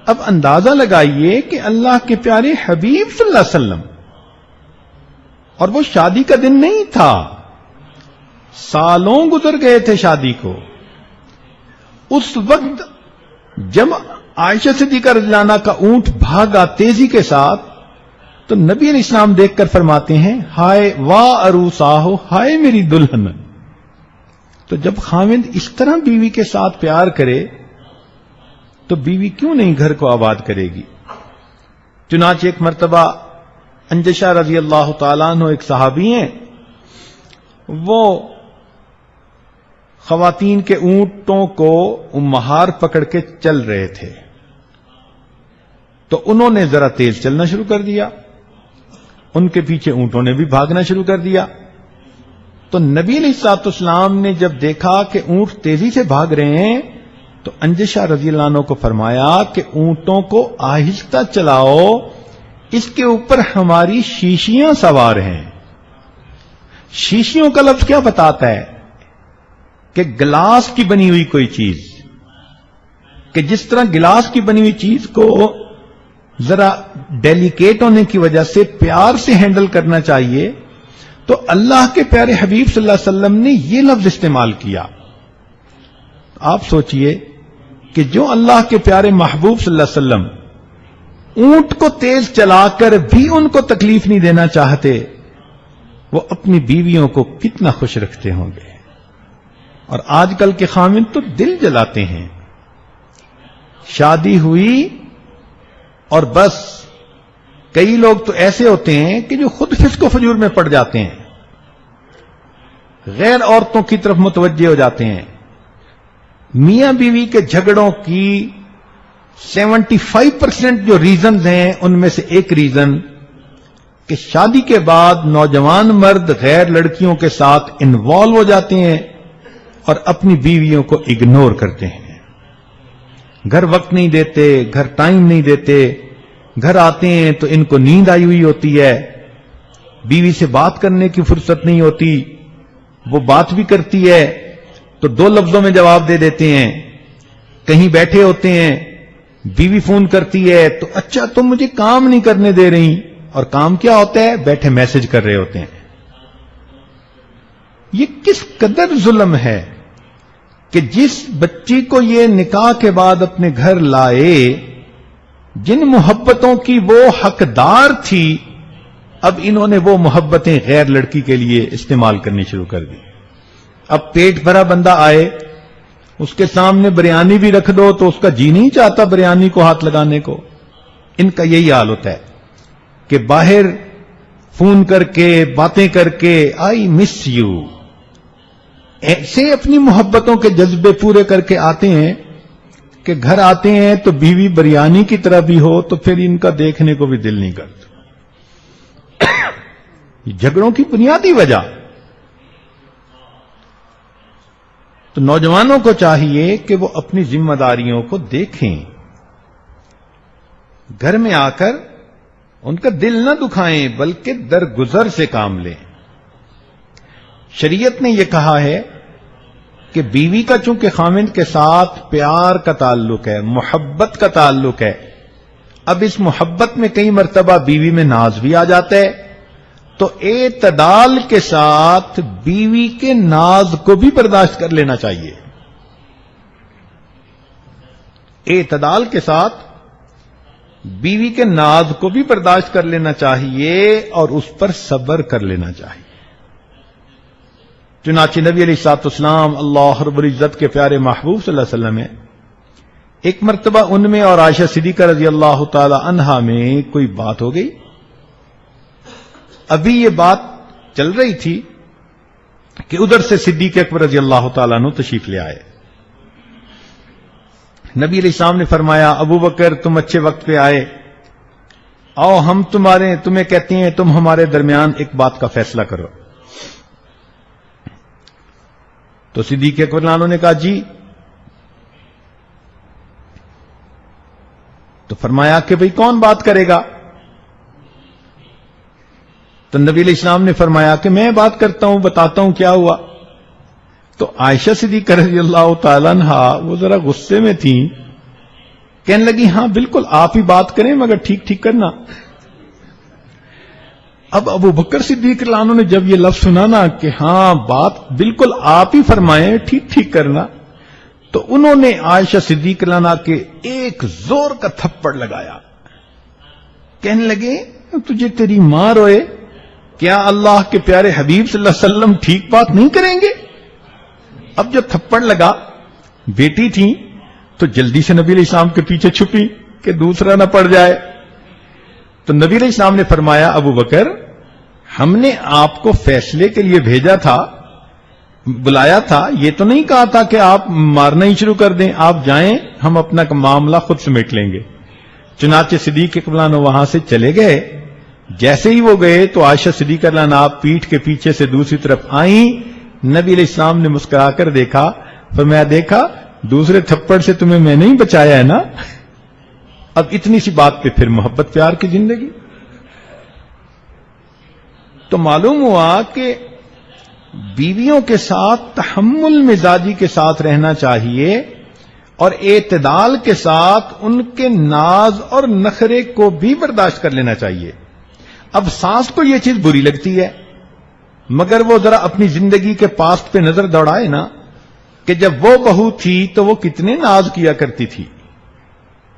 اب اندازہ لگائیے کہ اللہ کے پیارے حبیب صلی اللہ علیہ وسلم، اور وہ شادی کا دن نہیں تھا، سالوں گزر گئے تھے شادی کو. اس وقت جب عائشہ صدیقہ رضی اللہ عنہ کا اونٹ بھاگا تیزی کے ساتھ تو نبی علیہ السلام دیکھ کر فرماتے ہیں ہائے واہ عروساہو، ہائے میری دلہن. تو جب خاوند اس طرح بیوی کے ساتھ پیار کرے تو بیوی کیوں نہیں گھر کو آباد کرے گی. چنانچہ ایک مرتبہ انجشہ رضی اللہ تعالیٰ عنہ ایک صحابی ہیں، وہ خواتین کے اونٹوں کو مہار پکڑ کے چل رہے تھے تو انہوں نے ذرا تیز چلنا شروع کر دیا، ان کے پیچھے اونٹوں نے بھی بھاگنا شروع کر دیا. تو نبی علیہ الصلوۃ والسلام نے جب دیکھا کہ اونٹ تیزی سے بھاگ رہے ہیں تو انجشہ رضی اللہ عنہ کو فرمایا کہ اونٹوں کو آہستہ چلاؤ، اس کے اوپر ہماری شیشیاں سوار ہیں. شیشیوں کا لفظ کیا بتاتا ہے؟ کہ گلاس کی بنی ہوئی کوئی چیز، کہ جس طرح گلاس کی بنی ہوئی چیز کو ذرا ڈیلیکیٹ ہونے کی وجہ سے پیار سے ہینڈل کرنا چاہیے، تو اللہ کے پیارے حبیب صلی اللہ علیہ وسلم نے یہ لفظ استعمال کیا. آپ سوچئے کہ جو اللہ کے پیارے محبوب صلی اللہ علیہ وسلم اونٹ کو تیز چلا کر بھی ان کو تکلیف نہیں دینا چاہتے، وہ اپنی بیویوں کو کتنا خوش رکھتے ہوں گے. اور آج کل کے خاوند تو دل جلاتے ہیں. شادی ہوئی اور بس کئی لوگ تو ایسے ہوتے ہیں کہ جو خود فسق و فجور میں پڑ جاتے ہیں، غیر عورتوں کی طرف متوجہ ہو جاتے ہیں. میاں بیوی کے جھگڑوں کی 75% جو ریزنز ہیں ان میں سے ایک ریزن کہ شادی کے بعد نوجوان مرد غیر لڑکیوں کے ساتھ انوالو ہو جاتے ہیں اور اپنی بیویوں کو اگنور کرتے ہیں. گھر وقت نہیں دیتے، گھر ٹائم نہیں دیتے، گھر آتے ہیں تو ان کو نیند آئی ہوئی ہوتی ہے، بیوی سے بات کرنے کی فرصت نہیں ہوتی، وہ بات بھی کرتی ہے تو 2 لفظوں میں جواب دے دیتے ہیں. کہیں بیٹھے ہوتے ہیں، بیوی فون کرتی ہے تو اچھا تم مجھے کام نہیں کرنے دے رہی، اور کام کیا ہوتا ہے؟ بیٹھے میسج کر رہے ہوتے ہیں. یہ کس قدر ظلم ہے کہ جس بچی کو یہ نکاح کے بعد اپنے گھر لائے، جن محبتوں کی وہ حقدار تھی، اب انہوں نے وہ محبتیں غیر لڑکی کے لیے استعمال کرنی شروع کر دی. اب پیٹ بھرا بندہ آئے، اس کے سامنے بریانی بھی رکھ دو تو اس کا جی نہیں چاہتا بریانی کو ہاتھ لگانے کو. ان کا یہی حال ہوتا ہے کہ باہر فون کر کے باتیں کر کے آئی مس یو، ایسے اپنی محبتوں کے جذبے پورے کر کے آتے ہیں کہ گھر آتے ہیں تو بیوی بریانی کی طرح بھی ہو تو پھر ان کا دیکھنے کو بھی دل نہیں کرتا. جھگڑوں کی بنیادی وجہ. تو نوجوانوں کو چاہیے کہ وہ اپنی ذمہ داریوں کو دیکھیں، گھر میں آ کر ان کا دل نہ دکھائیں بلکہ درگزر سے کام لیں. شریعت نے یہ کہا ہے کہ بیوی کا چونکہ خاوند کے ساتھ پیار کا تعلق ہے، محبت کا تعلق ہے، اب اس محبت میں کئی مرتبہ بیوی میں ناز بھی آ جاتا ہے، تو اعتدال کے ساتھ بیوی کے ناز کو بھی برداشت کر لینا چاہیے. اعتدال کے ساتھ بیوی کے ناز کو بھی برداشت کر لینا چاہیے اور اس پر صبر کر لینا چاہیے. چنانچہ نبی علیہ الصلوۃ والسلام اللہ رب العزت کے پیارے محبوب صلی اللہ علیہ وسلم میں ایک مرتبہ ان میں اور عائشہ صدیقہ رضی اللہ تعالی عنہا میں کوئی بات ہو گئی. ابھی یہ بات چل رہی تھی کہ ادھر سے صدیق اکبر رضی اللہ تعالیٰ عنہ تشریف لے آئے. نبی علیہ السلام نے فرمایا ابو بکر تم اچھے وقت پہ آئے. آؤ ہم تمہیں کہتے ہیں تم ہمارے درمیان ایک بات کا فیصلہ کرو. تو صدیق اکبر نے کہا جی. تو فرمایا کہ بھئی کون بات کرے گا؟ تو نبی علیہ السلام نے فرمایا کہ میں بات کرتا ہوں، بتاتا ہوں کیا ہوا. تو عائشہ صدیقہ رضی اللہ تعالیٰ عنہا وہ ذرا غصے میں تھیں، کہنے لگی ہاں بالکل آپ ہی بات کریں مگر ٹھیک ٹھیک کرنا. اب ابو بکر صدیق رضی اللہ عنہ نے جب یہ لفظ سنا نا کہ ہاں بات بالکل آپ ہی فرمائیں، ٹھیک ٹھیک کرنا، تو انہوں نے عائشہ صدیق رضی اللہ عنہ کے ایک زور کا تھپڑ لگایا. کہنے لگے تجھے تیری ماں روئے، کیا اللہ کے پیارے حبیب صلی اللہ علیہ وسلم ٹھیک بات نہیں کریں گے؟ اب جب تھپڑ لگا، بیٹی تھی تو جلدی سے نبی علیہ السلام کے پیچھے چھپی کہ دوسرا نہ پڑ جائے. تو نبی علیہ السلام نے فرمایا ابو بکر ہم نے آپ کو فیصلے کے لیے بھیجا تھا، بلایا تھا، یہ تو نہیں کہا تھا کہ آپ مارنا ہی شروع کر دیں، آپ جائیں ہم اپنا معاملہ خود سمیٹ لیں گے. چنانچہ صدیق اکبر وہاں سے چلے گئے. جیسے ہی وہ گئے تو عائشہ صدیقہ رضی اللہ عنہا پیٹھ کے پیچھے سے دوسری طرف آئیں. نبی علیہ السلام نے مسکرا کر دیکھا، فرمایا دیکھا دوسرے تھپڑ سے تمہیں میں نہیں بچایا ہے نا. اب اتنی سی بات پہ پھر محبت پیار کی زندگی. تو معلوم ہوا کہ بیویوں کے ساتھ تحمل مزاجی کے ساتھ رہنا چاہیے اور اعتدال کے ساتھ ان کے ناز اور نخرے کو بھی برداشت کر لینا چاہیے. اب ساس کو یہ چیز بری لگتی ہے مگر وہ ذرا اپنی زندگی کے پاسٹ پہ نظر دوڑائے نا کہ جب وہ بہو تھی تو وہ کتنے ناز کیا کرتی تھی.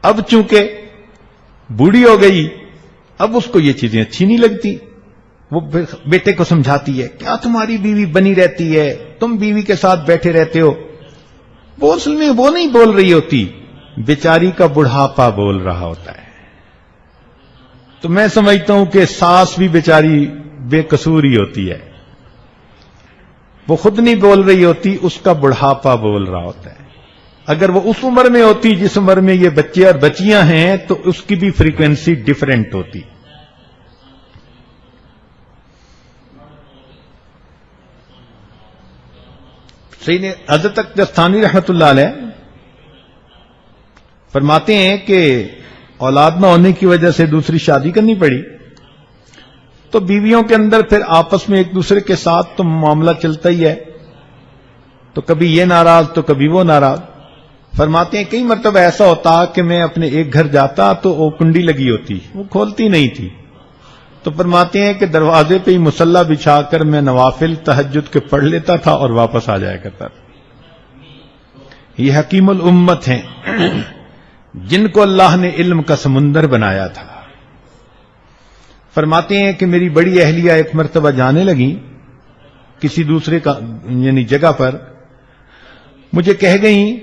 اب چونکہ بوڑھی ہو گئی اب اس کو یہ چیزیں اچھی نہیں لگتی. وہ بیٹے کو سمجھاتی ہے کیا تمہاری بیوی بنی رہتی ہے، تم بیوی کے ساتھ بیٹھے رہتے ہو. وہ اصل میں وہ نہیں بول رہی ہوتی، بیچاری کا بڑھاپا بول رہا ہوتا ہے. تو میں سمجھتا ہوں کہ ساس بھی بیچاری بے قصور ہی ہوتی ہے، وہ خود نہیں بول رہی ہوتی، اس کا بڑھاپا بول رہا ہوتا ہے. اگر وہ اس عمر میں ہوتی جس عمر میں یہ بچے اور بچیاں ہیں تو اس کی بھی فریکوینسی ڈیفرنٹ ہوتی. حضرت دستانی رحمت اللہ علیہ فرماتے ہیں کہ اولاد نہ ہونے کی وجہ سے دوسری شادی کرنی پڑی تو بیویوں کے اندر پھر آپس میں ایک دوسرے کے ساتھ تو معاملہ چلتا ہی ہے، تو کبھی یہ ناراض تو کبھی وہ ناراض. فرماتے ہیں کئی مرتبہ ایسا ہوتا کہ میں اپنے ایک گھر جاتا تو وہ کنڈی لگی ہوتی، وہ کھولتی نہیں تھی. تو فرماتے ہیں کہ دروازے پہ ہی مصلی بچھا کر میں نوافل تہجد کے پڑھ لیتا تھا اور واپس آ جایا کرتا تھا. یہ حکیم الامت ہیں جن کو اللہ نے علم کا سمندر بنایا تھا. فرماتے ہیں کہ میری بڑی اہلیہ ایک مرتبہ جانے لگی کسی دوسرے کا یعنی جگہ پر، مجھے کہہ گئیں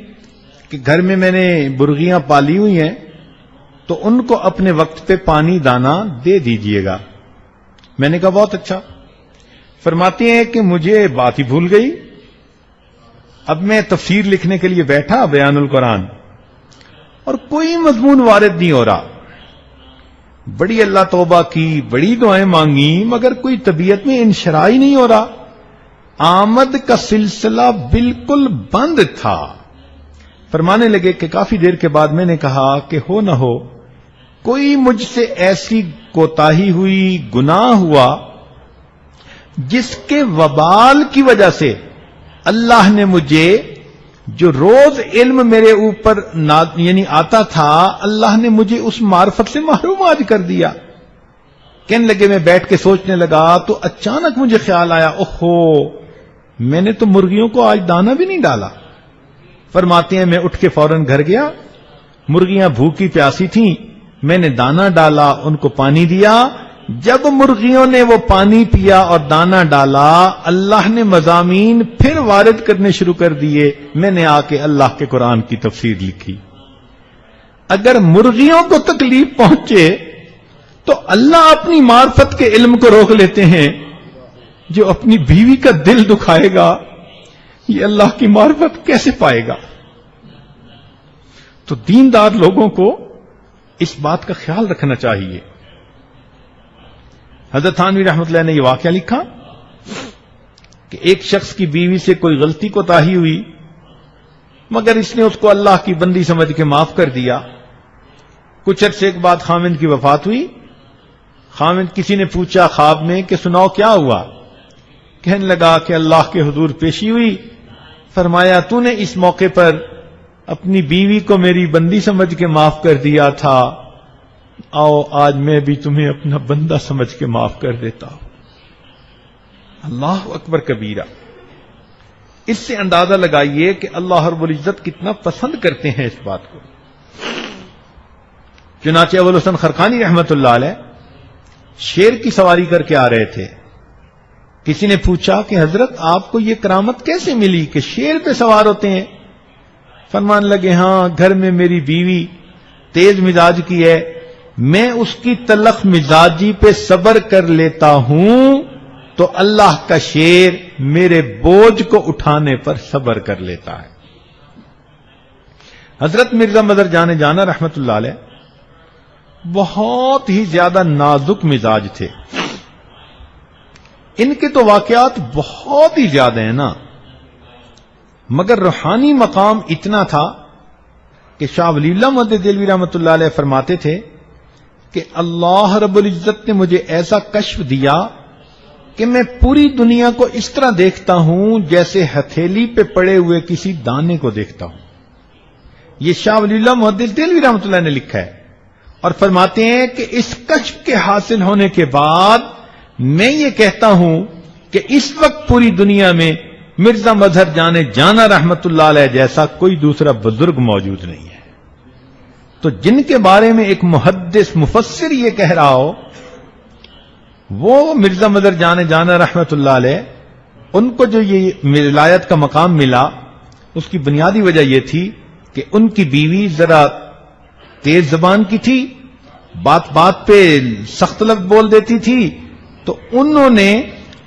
کہ گھر میں نے برغیاں پالی ہوئی ہیں تو ان کو اپنے وقت پہ پانی دانا دے دیجئے گا. میں نے کہا بہت اچھا. فرماتے ہیں کہ مجھے بات ہی بھول گئی. اب میں تفسیر لکھنے کے لیے بیٹھا بیان القرآن اور کوئی مضمون وارد نہیں ہو رہا. بڑی اللہ توبہ کی، بڑی دعائیں مانگی مگر کوئی طبیعت میں انشراح ہی نہیں ہو رہا. آمد کا سلسلہ بالکل بند تھا. فرمانے لگے کہ کافی دیر کے بعد میں نے کہا کہ ہو نہ ہو کوئی مجھ سے ایسی کوتاہی ہوئی، گناہ ہوا جس کے وبال کی وجہ سے اللہ نے مجھے جو روز علم میرے اوپر یعنی آتا تھا اللہ نے مجھے اس معرفت سے محروم آج کر دیا. کہنے لگے میں بیٹھ کے سوچنے لگا تو اچانک مجھے خیال آیا اوہو میں نے تو مرغیوں کو آج دانا بھی نہیں ڈالا. فرماتے ہیں میں اٹھ کے فوراً گھر گیا، مرغیاں بھوکی پیاسی تھیں، میں نے دانا ڈالا، ان کو پانی دیا. جب مرغیوں نے وہ پانی پیا اور دانا ڈالا اللہ نے مضامین پھر وارد کرنے شروع کر دیے. میں نے آ کے اللہ کے قرآن کی تفسیر لکھی. اگر مرغیوں کو تکلیف پہنچے تو اللہ اپنی معرفت کے علم کو روک لیتے ہیں. جو اپنی بیوی کا دل دکھائے گا یہ اللہ کی معرفت کیسے پائے گا؟ تو دیندار لوگوں کو اس بات کا خیال رکھنا چاہیے حضرت تھانوی رحمۃ اللہ نے یہ واقعہ لکھا کہ ایک شخص کی بیوی سے کوئی غلطی کوتاہی ہوئی، مگر اس نے اس کو اللہ کی بندی سمجھ کے معاف کر دیا۔ کچھ عرصے کے بعد خاوند کی وفات ہوئی۔ خاوند کسی نے پوچھا خواب میں کہ سناؤ کیا ہوا؟ کہنے لگا کہ اللہ کے حضور پیشی ہوئی، فرمایا تو نے اس موقع پر اپنی بیوی کو میری بندی سمجھ کے معاف کر دیا تھا، آؤ آج میں بھی تمہیں اپنا بندہ سمجھ کے معاف کر دیتا ہوں۔ اللہ اکبر کبیرہ۔ اس سے اندازہ لگائیے کہ اللہ رب العزت کتنا پسند کرتے ہیں اس بات کو۔ چنانچہ ابو الحسن خرقانی رحمت اللہ علیہ شیر کی سواری کر کے آ رہے تھے۔ کسی نے پوچھا کہ حضرت آپ کو یہ کرامت کیسے ملی کہ شیر پہ سوار ہوتے ہیں؟ فرمان لگے ہاں، گھر میں میری بیوی تیز مزاج کی ہے، میں اس کی تلخ مزاجی پہ صبر کر لیتا ہوں تو اللہ کا شیر میرے بوجھ کو اٹھانے پر صبر کر لیتا ہے۔ حضرت مرزا مظہر جان جانا رحمت اللہ علیہ بہت ہی زیادہ نازک مزاج تھے۔ ان کے تو واقعات بہت ہی زیادہ ہیں نا، مگر روحانی مقام اتنا تھا کہ شاہ ولی اللہ محدث دہلوی رحمت اللہ علیہ فرماتے تھے کہ اللہ رب العزت نے مجھے ایسا کشف دیا کہ میں پوری دنیا کو اس طرح دیکھتا ہوں جیسے ہتھیلی پہ پڑے ہوئے کسی دانے کو دیکھتا ہوں۔ یہ شاہ ولی اللہ محدث دہلوی رحمت اللہ نے لکھا ہے، اور فرماتے ہیں کہ اس کشف کے حاصل ہونے کے بعد میں یہ کہتا ہوں کہ اس وقت پوری دنیا میں مرزا مظہر جانا رحمت اللہ علیہ جیسا کوئی دوسرا بزرگ موجود نہیں ہے۔ تو جن کے بارے میں ایک محدث مفسر یہ کہہ رہا ہو، وہ مرزا مظہر جانا رحمت اللہ علیہ، ان کو جو یہ ولایت کا مقام ملا، اس کی بنیادی وجہ یہ تھی کہ ان کی بیوی ذرا تیز زبان کی تھی، بات بات پہ سخت لفظ بول دیتی تھی، تو انہوں نے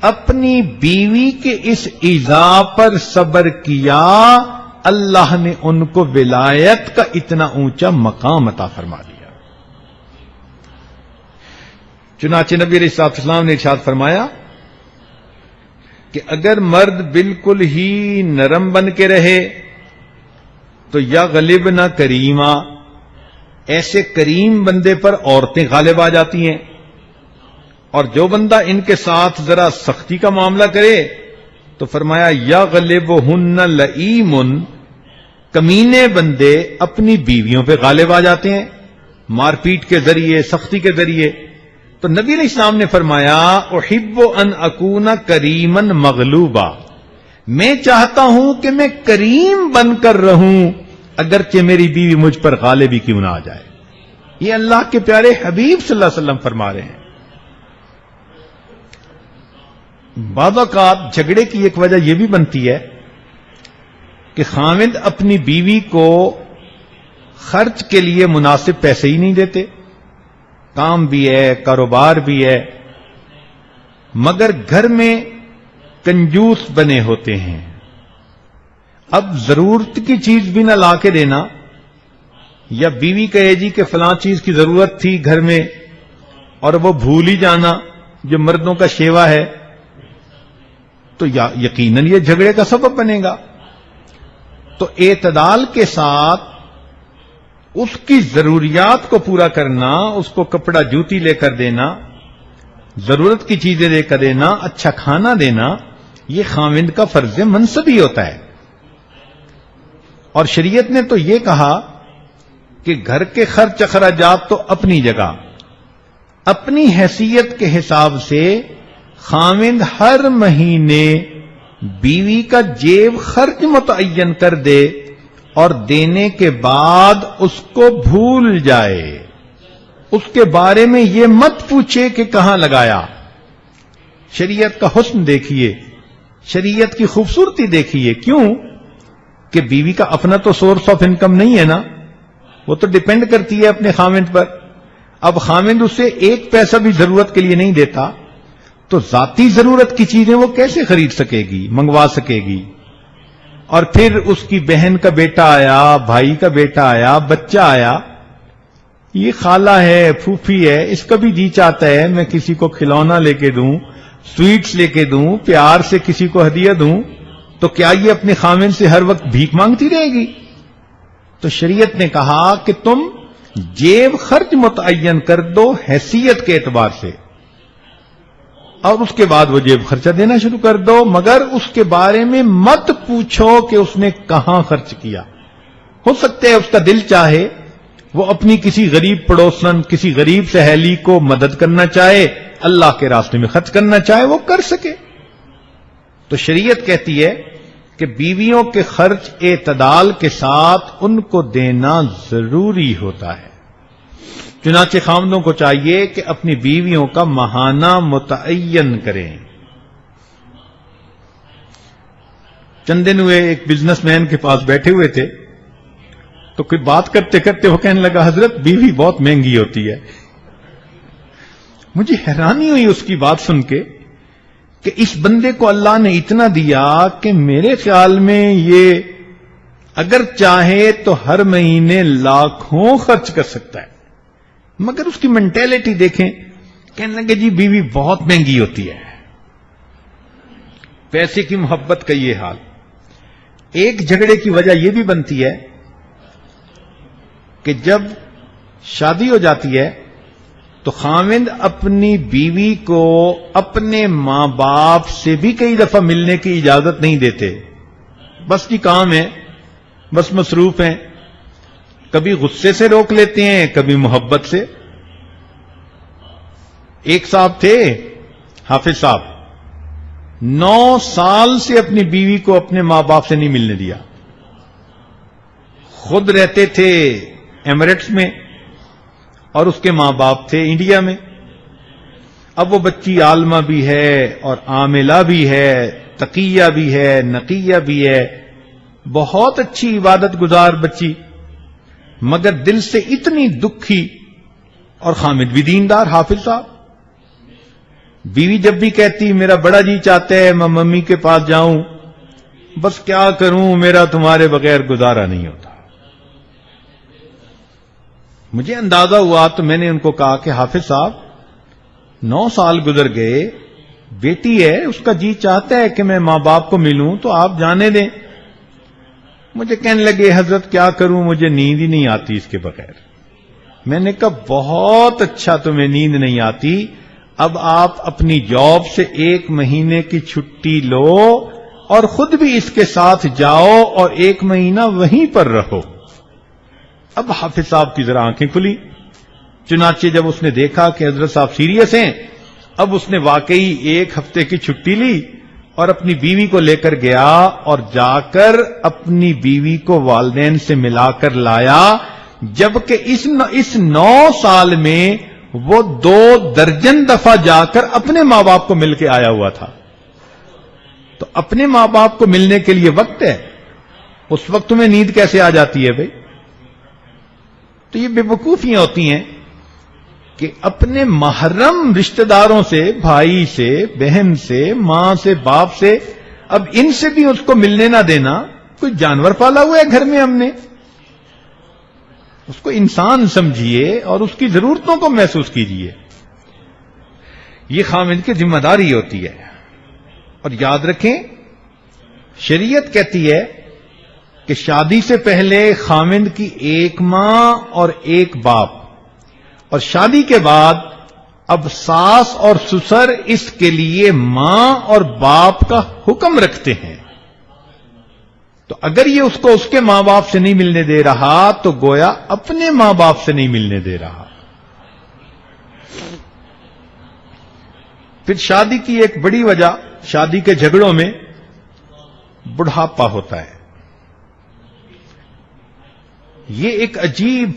اپنی بیوی کے اس ایذا پر صبر کیا، اللہ نے ان کو ولایت کا اتنا اونچا مقام عطا فرما دیا۔ چنانچہ نبی علیہ السلام نے ارشاد فرمایا کہ اگر مرد بالکل ہی نرم بن کے رہے تو یا غالب نہ کریما، ایسے کریم بندے پر عورتیں غالب آ جاتی ہیں، اور جو بندہ ان کے ساتھ ذرا سختی کا معاملہ کرے تو فرمایا یا غلبہن لئیم، کمینے بندے اپنی بیویوں پہ غالب آ جاتے ہیں مار پیٹ کے ذریعے، سختی کے ذریعے۔ تو نبی علیہ السلام نے فرمایا احب ان اکون کریما مغلوبا، میں چاہتا ہوں کہ میں کریم بن کر رہوں اگرچہ میری بیوی مجھ پر غالب ہی کیوں نہ آ جائے۔ یہ اللہ کے پیارے حبیب صلی اللہ علیہ وسلم فرما رہے ہیں۔ بعض اوقات جھگڑے کی ایک وجہ یہ بھی بنتی ہے کہ خاوند اپنی بیوی کو خرچ کے لیے مناسب پیسے ہی نہیں دیتے، کام بھی ہے، کاروبار بھی ہے، مگر گھر میں کنجوس بنے ہوتے ہیں۔ اب ضرورت کی چیز بھی نہ لا کے دینا، یا بیوی کہے جی کہ فلاں چیز کی ضرورت تھی گھر میں اور وہ بھول ہی جانا، جو مردوں کا شیوا ہے، تو یقیناً یہ جھگڑے کا سبب بنے گا۔ تو اعتدال کے ساتھ اس کی ضروریات کو پورا کرنا، اس کو کپڑا جوتی لے کر دینا، ضرورت کی چیزیں لے کر دینا، اچھا کھانا دینا، یہ خاوند کا فرض منصبی ہوتا ہے۔ اور شریعت نے تو یہ کہا کہ گھر کے خرچ اخراجات تو اپنی جگہ، اپنی حیثیت کے حساب سے خاوند ہر مہینے بیوی کا جیب خرچ متعین کر دے اور دینے کے بعد اس کو بھول جائے، اس کے بارے میں یہ مت پوچھے کہ کہاں لگایا۔ شریعت کا حسن دیکھیے، شریعت کی خوبصورتی دیکھیے۔ کیوں کہ بیوی کا اپنا تو سورس آف انکم نہیں ہے نا، وہ تو ڈیپینڈ کرتی ہے اپنے خاوند پر۔ اب خاوند اسے ایک پیسہ بھی ضرورت کے لیے نہیں دیتا تو ذاتی ضرورت کی چیزیں وہ کیسے خرید سکے گی، منگوا سکے گی؟ اور پھر اس کی بہن کا بیٹا آیا، بھائی کا بیٹا آیا، بچہ آیا، یہ خالہ ہے، پھوپھی ہے، اس کا بھی جی چاہتا ہے میں کسی کو کھلونا لے کے دوں، سویٹس لے کے دوں، پیار سے کسی کو ہدیہ دوں، تو کیا یہ اپنے خامن سے ہر وقت بھیک مانگتی رہے گی؟ تو شریعت نے کہا کہ تم جیب خرچ متعین کر دو حیثیت کے اعتبار سے، اور اس کے بعد وہ جیب خرچہ دینا شروع کر دو، مگر اس کے بارے میں مت پوچھو کہ اس نے کہاں خرچ کیا۔ ہو سکتا ہے اس کا دل چاہے وہ اپنی کسی غریب پڑوسن، کسی غریب سہیلی کو مدد کرنا چاہے، اللہ کے راستے میں خرچ کرنا چاہے، وہ کر سکے۔ تو شریعت کہتی ہے کہ بیویوں کے خرچ اعتدال کے ساتھ ان کو دینا ضروری ہوتا ہے۔ چنانچہ خاوندوں کو چاہیے کہ اپنی بیویوں کا ماہانہ متعین کریں۔ چند دن ہوئے ایک بزنس مین کے پاس بیٹھے ہوئے تھے، تو کوئی بات کرتے کرتے وہ کہنے لگا حضرت بیوی بہت مہنگی ہوتی ہے۔ مجھے حیرانی ہوئی اس کی بات سن کے کہ اس بندے کو اللہ نے اتنا دیا کہ میرے خیال میں یہ اگر چاہے تو ہر مہینے لاکھوں خرچ کر سکتا ہے، مگر اس کی مینٹیلٹی دیکھیں، کہنے لگے جی بیوی بہت مہنگی ہوتی ہے۔ پیسے کی محبت کا یہ حال۔ ایک جھگڑے کی وجہ یہ بھی بنتی ہے کہ جب شادی ہو جاتی ہے تو خاوند اپنی بیوی کو اپنے ماں باپ سے بھی کئی دفعہ ملنے کی اجازت نہیں دیتے، بس جی کام ہے، بس مصروف ہیں، کبھی غصے سے روک لیتے ہیں، کبھی محبت سے۔ ایک صاحب تھے، حافظ صاحب، 9 سال سے اپنی بیوی کو اپنے ماں باپ سے نہیں ملنے دیا۔ خود رہتے تھے ایمریٹس میں اور اس کے ماں باپ تھے انڈیا میں۔ اب وہ بچی عالمہ بھی ہے اور عاملہ بھی ہے، تقیہ بھی ہے، نقیہ بھی ہے، بہت اچھی عبادت گزار بچی، مگر دل سے اتنی دکھی، اور خامد بھی دیندار حافظ صاحب۔ بیوی جب بھی کہتی میرا بڑا جی چاہتا ہے میں ممی کے پاس جاؤں، بس کیا کروں میرا تمہارے بغیر گزارا نہیں ہوتا۔ مجھے اندازہ ہوا تو میں نے ان کو کہا کہ حافظ صاحب 9 سال گزر گئے، بیٹی ہے، اس کا جی چاہتا ہے کہ میں ماں باپ کو ملوں تو آپ جانے دیں۔ مجھے کہنے لگے حضرت کیا کروں، مجھے نیند ہی نہیں آتی اس کے بغیر۔ میں نے کہا بہت اچھا تمہیں نیند نہیں آتی، اب آپ اپنی جاب سے 1 مہینے کی چھٹی لو اور خود بھی اس کے ساتھ جاؤ اور 1 مہینہ وہیں پر رہو۔ اب حافظ صاحب کی ذرا آنکھیں کھلی، چنانچہ جب اس نے دیکھا کہ حضرت صاحب سیریس ہیں، اب اس نے واقعی 1 ہفتے کی چھٹی لی اور اپنی بیوی کو لے کر گیا اور جا کر اپنی بیوی کو والدین سے ملا کر لایا، جبکہ اس 9 سال میں وہ 2 درجن دفعہ جا کر اپنے ماں باپ کو مل کے آیا ہوا تھا۔ تو اپنے ماں باپ کو ملنے کے لیے وقت ہے، اس وقت تمہیں نیند کیسے آ جاتی ہے بھائی؟ تو یہ بے وقوفیاں ہوتی ہیں کہ اپنے محرم رشتہ داروں سے، بھائی سے، بہن سے، ماں سے، باپ سے، اب ان سے بھی اس کو ملنے نہ دینا۔ کوئی جانور پالا ہوا ہے گھر میں ہم نے، اس کو انسان سمجھیے اور اس کی ضرورتوں کو محسوس کیجیے۔ یہ خاوند کی ذمہ داری ہوتی ہے۔ اور یاد رکھیں شریعت کہتی ہے کہ شادی سے پہلے خاوند کی 1 ماں اور 1 باپ، اور شادی کے بعد اب ساس اور سسر اس کے لیے ماں اور باپ کا حکم رکھتے ہیں۔ تو اگر یہ اس کو اس کے ماں باپ سے نہیں ملنے دے رہا تو گویا اپنے ماں باپ سے نہیں ملنے دے رہا۔ پھر شادی کی ایک بڑی وجہ، شادی کے جھگڑوں میں بڑھاپا ہوتا ہے۔ یہ ایک عجیب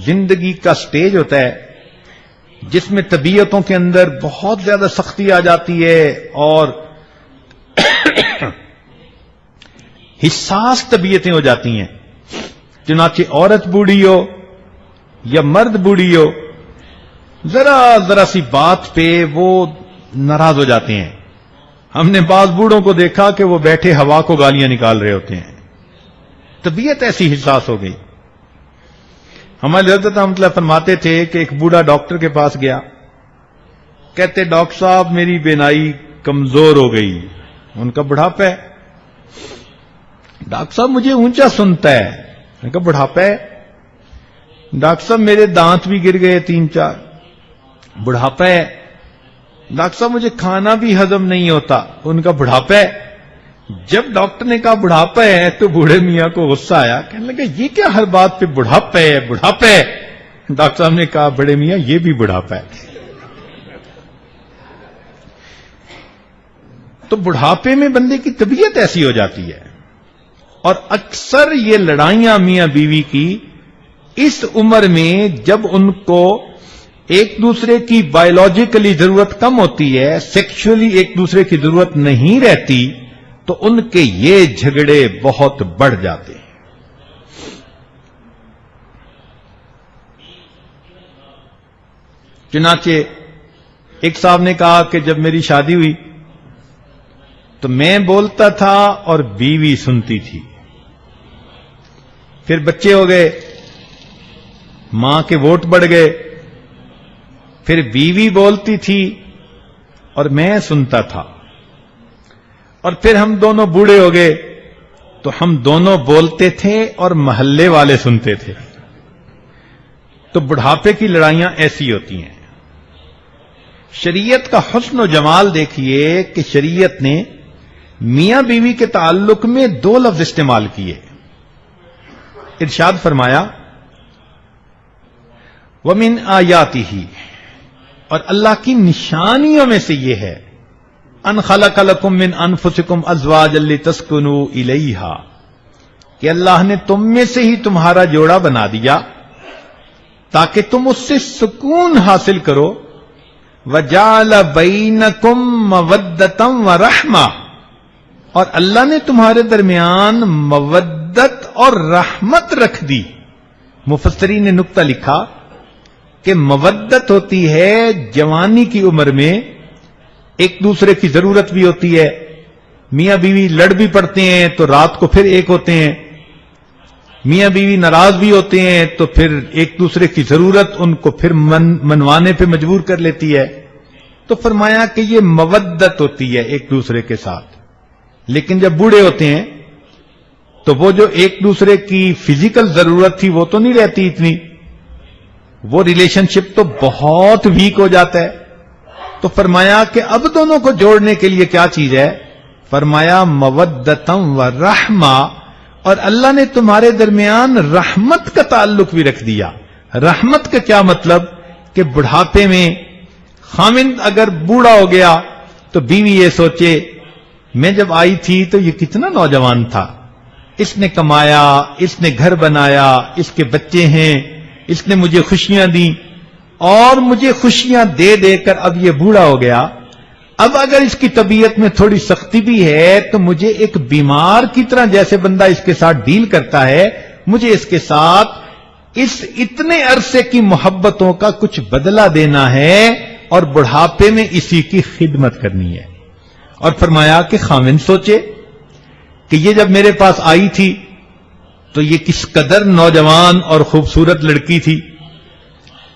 زندگی کا سٹیج ہوتا ہے جس میں طبیعتوں کے اندر بہت زیادہ سختی آ جاتی ہے اور حساس طبیعتیں ہو جاتی ہیں۔ چنانچہ عورت بوڑھی ہو یا مرد بوڑھی ہو، ذرا سی بات پہ وہ ناراض ہو جاتے ہیں۔ ہم نے بعض بوڑھوں کو دیکھا کہ وہ بیٹھے ہوا کو گالیاں نکال رہے ہوتے ہیں۔ طبیعت ایسی حساس ہو گئی۔ ہمارے حضرت رحمۃ اللہ فرماتے تھے کہ ایک بوڑھا ڈاکٹر کے پاس گیا، کہتے ڈاکٹر صاحب میری بینائی کمزور ہو گئی، ان کا بڑھاپا ہے۔ ڈاکٹر صاحب مجھے اونچا سنتا ہے، ان کا بڑھاپا ہے۔ ڈاکٹر صاحب میرے دانت بھی گر گئے 3-4، بڑھاپا ہے۔ ڈاکٹر صاحب مجھے کھانا بھی ہضم نہیں ہوتا، ان کا بڑھاپا ہے۔ جب ڈاکٹر نے کہا بڑھاپا ہے تو بوڑھے میاں کو غصہ آیا، کہنے لگا یہ کیا ہر بات پہ بڑھاپا ہے بڑھاپا ہے۔ ڈاکٹر صاحب نے کہا بڑے میاں یہ بھی بڑھاپا ہے۔ تو بڑھاپے میں بندے کی طبیعت ایسی ہو جاتی ہے، اور اکثر یہ لڑائیاں میاں بیوی کی اس عمر میں جب ان کو ایک دوسرے کی بایولوجیکلی ضرورت کم ہوتی ہے، سیکشولی ایک دوسرے کی ضرورت نہیں رہتی، تو ان کے یہ جھگڑے بہت بڑھ جاتے ہیں۔ چنانچہ ایک صاحب نے کہا کہ جب میری شادی ہوئی تو میں بولتا تھا اور بیوی سنتی تھی، پھر بچے ہو گئے، ماں کے ووٹ بڑھ گئے، پھر بیوی بولتی تھی اور میں سنتا تھا، اور پھر ہم دونوں بوڑھے ہو گئے تو ہم دونوں بولتے تھے اور محلے والے سنتے تھے۔ تو بڑھاپے کی لڑائیاں ایسی ہوتی ہیں۔ شریعت کا حسن و جمال دیکھیے کہ شریعت نے میاں بیوی کے تعلق میں 2 لفظ استعمال کیے۔ ارشاد فرمایا وَمِنْ آیَاتِهِ، اور اللہ کی نشانیوں میں سے یہ ہے ان خلق لکم من انفسکم ازواجا لتسکنوا الیہا، کہ اللہ نے تم میں سے ہی تمہارا جوڑا بنا دیا تاکہ تم اس سے سکون حاصل کرو، وجعل بینکم مودۃ ورحمہ، اور اللہ نے تمہارے درمیان مودت اور رحمت رکھ دی۔ مفسرین نے نقطہ لکھا کہ مودت ہوتی ہے جوانی کی عمر میں، ایک دوسرے کی ضرورت بھی ہوتی ہے، میاں بیوی لڑ بھی پڑتے ہیں تو رات کو پھر ایک ہوتے ہیں، میاں بیوی ناراض بھی ہوتے ہیں تو پھر ایک دوسرے کی ضرورت ان کو پھر منوانے پہ مجبور کر لیتی ہے۔ تو فرمایا کہ یہ مودت ہوتی ہے ایک دوسرے کے ساتھ۔ لیکن جب بوڑھے ہوتے ہیں تو وہ جو ایک دوسرے کی فزیکل ضرورت تھی وہ تو نہیں رہتی اتنی، وہ ریلیشن شپ تو بہت ویک ہو جاتا ہے۔ تو فرمایا کہ اب دونوں کو جوڑنے کے لیے کیا چیز ہے؟ فرمایا مودتم و رحمہ، اور اللہ نے تمہارے درمیان رحمت کا تعلق بھی رکھ دیا۔ رحمت کا کیا مطلب؟ کہ بڑھاپے میں خامند اگر بوڑھا ہو گیا تو بیوی یہ سوچے میں جب آئی تھی تو یہ کتنا نوجوان تھا، اس نے کمایا، اس نے گھر بنایا، اس کے بچے ہیں، اس نے مجھے خوشیاں دیں، اور مجھے خوشیاں دے دے کر اب یہ بوڑھا ہو گیا۔ اب اگر اس کی طبیعت میں تھوڑی سختی بھی ہے تو مجھے ایک بیمار کی طرح جیسے بندہ اس کے ساتھ ڈیل کرتا ہے، مجھے اس کے ساتھ اس اتنے عرصے کی محبتوں کا کچھ بدلہ دینا ہے اور بڑھاپے میں اسی کی خدمت کرنی ہے۔ اور فرمایا کہ خامن سوچے کہ یہ جب میرے پاس آئی تھی تو یہ کس قدر نوجوان اور خوبصورت لڑکی تھی،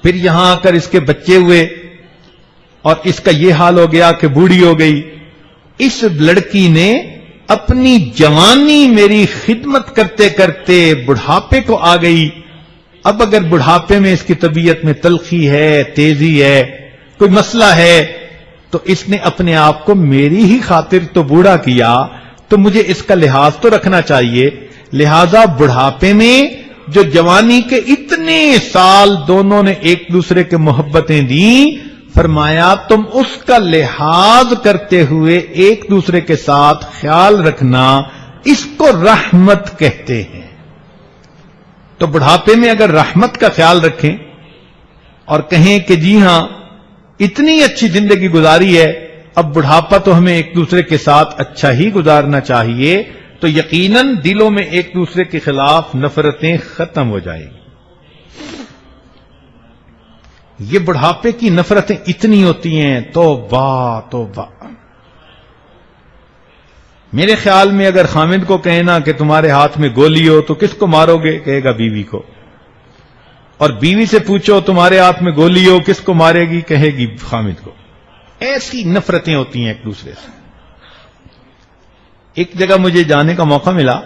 پھر یہاں آ کر اس کے بچے ہوئے اور اس کا یہ حال ہو گیا کہ بوڑھی ہو گئی۔ اس لڑکی نے اپنی جوانی میری خدمت کرتے کرتے بڑھاپے کو آ گئی۔ اب اگر بڑھاپے میں اس کی طبیعت میں تلخی ہے، تیزی ہے، کوئی مسئلہ ہے، تو اس نے اپنے آپ کو میری ہی خاطر تو بوڑھا کیا، تو مجھے اس کا لحاظ تو رکھنا چاہیے۔ لہذا بڑھاپے میں جو جوانی کے اتنے سال دونوں نے ایک دوسرے کے محبتیں دیں، فرمایا تم اس کا لحاظ کرتے ہوئے ایک دوسرے کے ساتھ خیال رکھنا، اس کو رحمت کہتے ہیں۔ تو بڑھاپے میں اگر رحمت کا خیال رکھیں اور کہیں کہ جی ہاں اتنی اچھی زندگی گزاری ہے، اب بڑھاپا تو ہمیں ایک دوسرے کے ساتھ اچھا ہی گزارنا چاہیے، تو یقیناً دلوں میں ایک دوسرے کے خلاف نفرتیں ختم ہو جائیں گی۔ یہ بڑھاپے کی نفرتیں اتنی ہوتی ہیں، توبہ توبہ۔ میرے خیال میں اگر خامد کو کہنا کہ تمہارے ہاتھ میں گولی ہو تو کس کو مارو گے؟ کہے گا بیوی کو۔ اور بیوی سے پوچھو تمہارے ہاتھ میں گولی ہو کس کو مارے گی؟ کہے گی خامد کو. ایسی نفرتیں ہوتی ہیں ایک دوسرے سے. ایک جگہ مجھے جانے کا موقع ملا.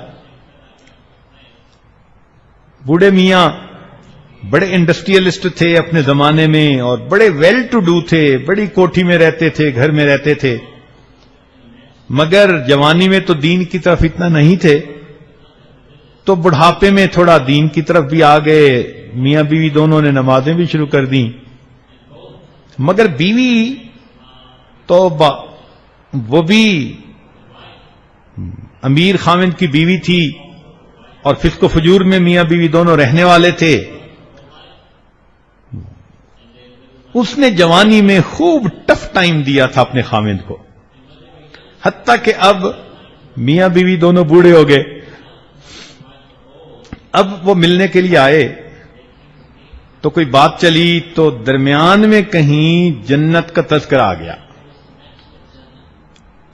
بوڑھے میاں بڑے انڈسٹریلسٹ تھے اپنے زمانے میں اور بڑے ویل ٹو ڈو تھے, بڑی کوٹھی میں رہتے تھے, گھر میں رہتے تھے, مگر جوانی میں تو دین کی طرف اتنا نہیں تھے, تو بڑھاپے میں تھوڑا دین کی طرف بھی آ گئے. میاں بیوی دونوں نے نمازیں بھی شروع کر دیں, مگر بیوی تو وہ بھی امیر خامد کی بیوی تھی اور فسق و فجور میں میاں بیوی دونوں رہنے والے تھے. اس نے جوانی میں خوب ٹف ٹائم دیا تھا اپنے خامد کو, حتیٰ کہ اب میاں بیوی دونوں بوڑھے ہو گئے. اب وہ ملنے کے لیے آئے تو کوئی بات چلی تو درمیان میں کہیں جنت کا تذکرہ آ گیا.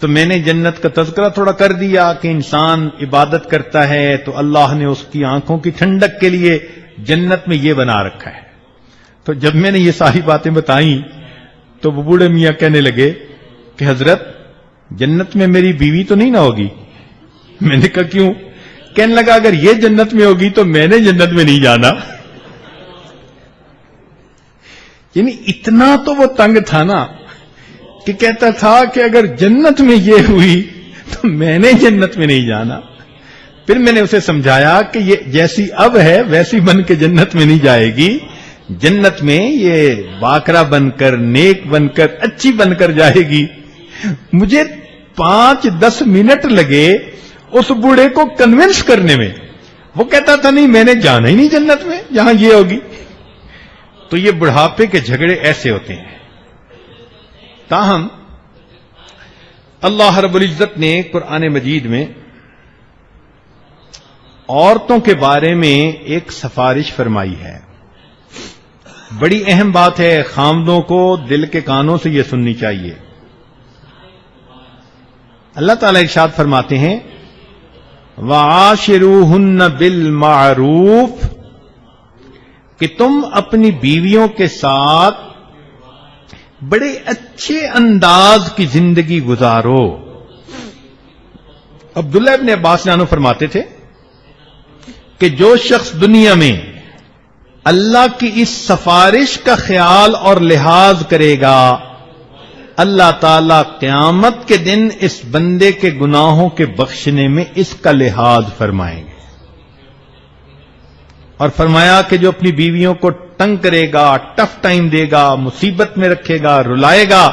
تو میں نے جنت کا تذکرہ تھوڑا کر دیا کہ انسان عبادت کرتا ہے تو اللہ نے اس کی آنکھوں کی ٹھنڈک کے لیے جنت میں یہ بنا رکھا ہے. تو جب میں نے یہ ساری باتیں بتائیں تو وہ بوڑھے میاں کہنے لگے کہ حضرت جنت میں میری بیوی تو نہیں نہ ہوگی؟ میں نے کہا کیوں؟ کہنے لگا اگر یہ جنت میں ہوگی تو میں نے جنت میں نہیں جانا. یعنی اتنا تو وہ تنگ تھا نا کہ کہتا تھا کہ اگر جنت میں یہ ہوئی تو میں نے جنت میں نہیں جانا. پھر میں نے اسے سمجھایا کہ یہ جیسی اب ہے ویسی بن کے جنت میں نہیں جائے گی. جنت میں یہ باکرا بن کر, نیک بن کر, اچھی بن کر جائے گی. مجھے 5-10 منٹ لگے اس بوڑھے کو کنونس کرنے میں. وہ کہتا تھا نہیں میں نے جانا ہی نہیں جنت میں جہاں یہ ہوگی. تو یہ بڑھاپے کے جھگڑے ایسے ہوتے ہیں. تاہم اللہ رب العزت نے قرآن مجید میں عورتوں کے بارے میں ایک سفارش فرمائی ہے. بڑی اہم بات ہے, خامدوں کو دل کے کانوں سے یہ سننی چاہیے. اللہ تعالیٰ ارشاد فرماتے ہیں وَعَاشِرُوهُنَّ بِالْمَعْرُوفِ کہ تم اپنی بیویوں کے ساتھ بڑے اچھے انداز کی زندگی گزارو. عبداللہ ابن عباس عنہ فرماتے تھے کہ جو شخص دنیا میں اللہ کی اس سفارش کا خیال اور لحاظ کرے گا اللہ تعالی قیامت کے دن اس بندے کے گناہوں کے بخشنے میں اس کا لحاظ فرمائیں گے. اور فرمایا کہ جو اپنی بیویوں کو تنگ کرے گا, ٹف ٹائم دے گا, مصیبت میں رکھے گا, رلائے گا,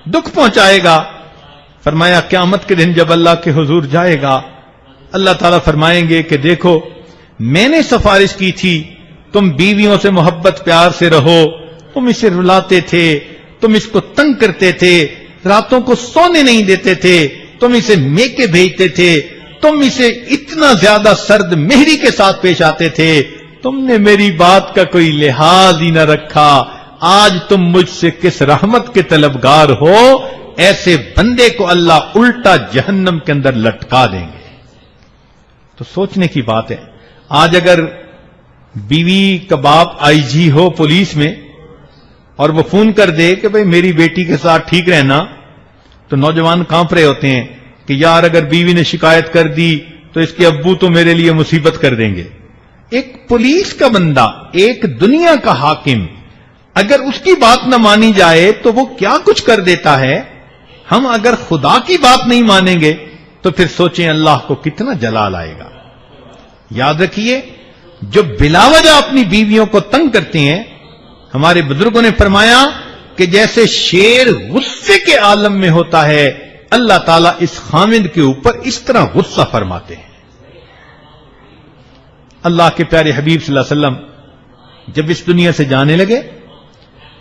دکھ پہنچائے گا, فرمایا قیامت کے دن جب اللہ کے حضور جائے گا اللہ تعالیٰ فرمائیں گے کہ دیکھو میں نے سفارش کی تھی, تم بیویوں سے محبت پیار سے رہو, تم اسے رلاتے تھے, تم اس کو تنگ کرتے تھے, راتوں کو سونے نہیں دیتے تھے, تم اسے میکے بھیجتے تھے, تم اسے اتنا زیادہ سرد مہری کے ساتھ پیش آتے تھے, تم نے میری بات کا کوئی لحاظ ہی نہ رکھا, آج تم مجھ سے کس رحمت کے طلبگار ہو. ایسے بندے کو اللہ الٹا جہنم کے اندر لٹکا دیں گے. تو سوچنے کی بات ہے, آج اگر بیوی کا باپ آئی جی ہو پولیس میں اور وہ فون کر دے کہ بھئی میری بیٹی کے ساتھ ٹھیک رہنا, تو نوجوان کانپ رہے ہوتے ہیں کہ یار اگر بیوی نے شکایت کر دی تو اس کے ابو تو میرے لیے مصیبت کر دیں گے. ایک پولیس کا بندہ, ایک دنیا کا حاکم, اگر اس کی بات نہ مانی جائے تو وہ کیا کچھ کر دیتا ہے. ہم اگر خدا کی بات نہیں مانیں گے تو پھر سوچیں اللہ کو کتنا جلال آئے گا. یاد رکھیے جو بلا وجہ اپنی بیویوں کو تنگ کرتے ہیں, ہمارے بزرگوں نے فرمایا کہ جیسے شیر غصے کے عالم میں ہوتا ہے اللہ تعالیٰ اس خامد کے اوپر اس طرح غصہ فرماتے ہیں. اللہ کے پیارے حبیب صلی اللہ علیہ وسلم جب اس دنیا سے جانے لگے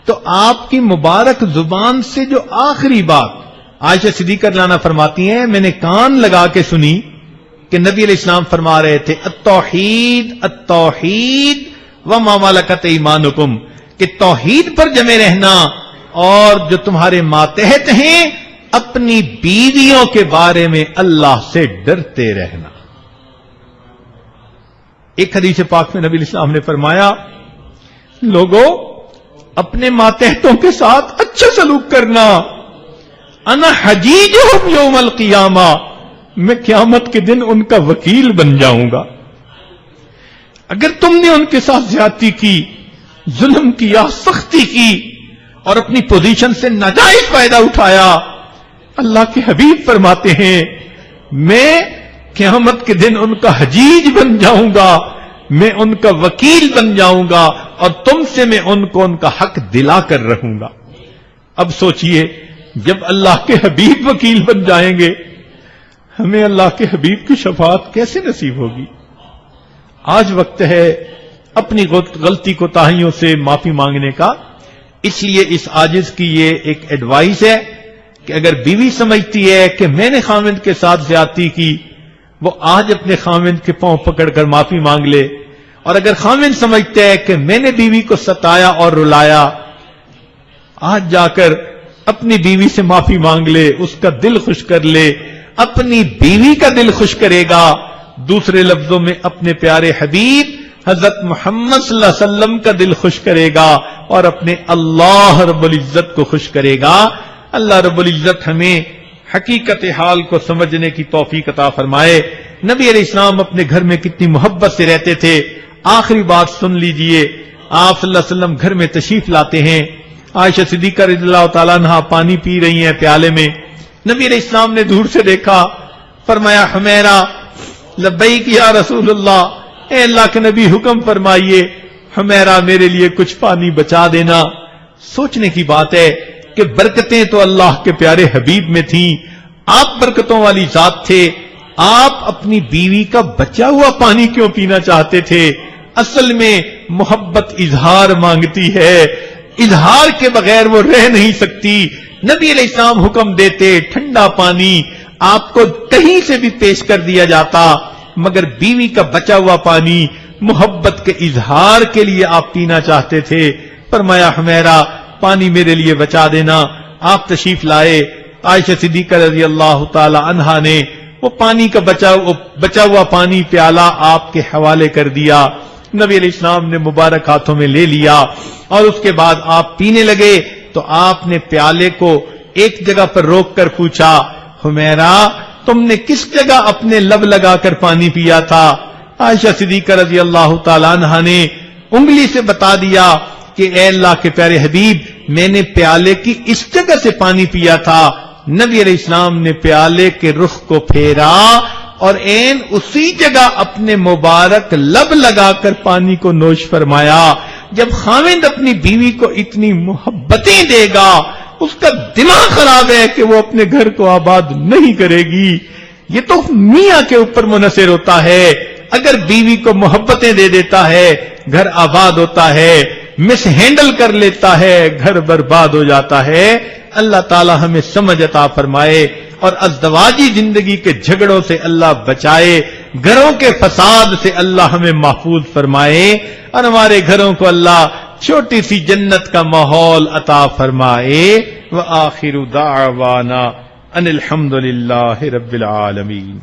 تو آپ کی مبارک زبان سے جو آخری بات عائشہ صدیقہ رضی اللہ عنہا فرماتی ہیں, میں نے کان لگا کے سنی کہ نبی علیہ السلام فرما رہے تھے التوحید التوحید وما ملکت ایمانکم, کہ توحید پر جمے رہنا اور جو تمہارے ماتحت ہیں اپنی بیویوں کے بارے میں اللہ سے ڈرتے رہنا. ایک حدیث پاک میں نبی علیہ السلام نے فرمایا لوگوں اپنے ماتحتوں کے ساتھ اچھا سلوک کرنا. انا حجیجہم یوم القیامہ، میں قیامت کے دن ان کا وکیل بن جاؤں گا. اگر تم نے ان کے ساتھ زیادتی کی، ظلم کیا، سختی کی اور اپنی پوزیشن سے ناجائز فائدہ اٹھایا، اللہ کے حبیب فرماتے ہیں میں قیامت کے دن ان کا حجیج بن جاؤں گا، میں ان کا وکیل بن جاؤں گا اور تم سے میں ان کو ان کا حق دلا کر رہوں گا. اب سوچئے جب اللہ کے حبیب وکیل بن جائیں گے، ہمیں اللہ کے حبیب کی شفاعت کیسے نصیب ہوگی؟ آج وقت ہے اپنی غلطی کوتاہیوں سے معافی مانگنے کا. اس لیے اس عاجز کی یہ ایک ایڈوائز ہے کہ اگر بیوی سمجھتی ہے کہ میں نے خاوند کے ساتھ زیادتی کی، وہ آج اپنے خاوند کے پاؤں پکڑ کر معافی مانگ لے. اور اگر خاوند سمجھتا ہے کہ میں نے بیوی کو ستایا اور رلایا، آج جا کر اپنی بیوی سے معافی مانگ لے، اس کا دل خوش کر لے. اپنی بیوی کا دل خوش کرے گا، دوسرے لفظوں میں اپنے پیارے حبیب حضرت محمد صلی اللہ علیہ وسلم کا دل خوش کرے گا اور اپنے اللہ رب العزت کو خوش کرے گا. اللہ رب العزت ہمیں حقیقت حال کو سمجھنے کی توفیق عطا فرمائے. نبی علیہ السلام اپنے گھر میں کتنی محبت سے رہتے تھے. آخری بات سن لیجئے. آپ صلی اللہ علیہ وسلم گھر میں تشریف لاتے ہیں. عائشہ صدیقہ رضی اللہ تعالیٰ عنہا پانی پی رہی ہیں پیالے میں. نبی علیہ السلام نے دور سے دیکھا، فرمایا حمیرہ لبیک یا رسول اللہ، اے اللہ کے نبی حکم فرمائیے، حمیرہ میرے لیے کچھ پانی بچا دینا. سوچنے کی بات ہے کہ برکتیں تو اللہ کے پیارے حبیب میں تھیں، آپ برکتوں والی ذات تھے، آپ اپنی بیوی کا بچا ہوا پانی کیوں پینا چاہتے تھے؟ اصل میں محبت اظہار مانگتی ہے، اظہار کے بغیر وہ رہ نہیں سکتی. نبی علیہ السلام حکم دیتے ٹھنڈا پانی آپ کو کہیں سے بھی پیش کر دیا جاتا، مگر بیوی کا بچا ہوا پانی محبت کے اظہار کے لیے آپ پینا چاہتے تھے. فرمایا حمیرہ پانی میرے لیے بچا دینا. آپ تشریف لائے. عائشہ صدیقہ رضی اللہ تعالی عنہا نے وہ پانی کا بچا ہوا پانی پیالہ آپ کے حوالے کر دیا. نبی علیہ السلام نے مبارک ہاتھوں میں لے لیا اور اس کے بعد آپ پینے لگے تو آپ نے پیالے کو ایک جگہ پر روک کر پوچھا، حمیرہ تم نے کس جگہ اپنے لب لگا کر پانی پیا تھا؟ عائشہ صدیقہ رضی اللہ تعالیٰ عنہا نے انگلی سے بتا دیا کہ اے اللہ کے پیارے حبیب میں نے پیالے کی اس جگہ سے پانی پیا تھا. نبی علیہ السلام نے پیالے کے رخ کو پھیرا اور عین اسی جگہ اپنے مبارک لب لگا کر پانی کو نوش فرمایا. جب خاوند اپنی بیوی کو اتنی محبتیں دے گا، اس کا دماغ خراب ہے کہ وہ اپنے گھر کو آباد نہیں کرے گی. یہ تو میاں کے اوپر منحصر ہوتا ہے. اگر بیوی کو محبتیں دے دیتا ہے گھر آباد ہوتا ہے، مس ہینڈل کر لیتا ہے گھر برباد ہو جاتا ہے. اللہ تعالی ہمیں سمجھ عطا فرمائے اور ازدواجی زندگی کے جھگڑوں سے اللہ بچائے، گھروں کے فساد سے اللہ ہمیں محفوظ فرمائے اور ہمارے گھروں کو اللہ چھوٹی سی جنت کا ماحول عطا فرمائے. وآخر دعوانا ان الحمد للہ رب العالمین.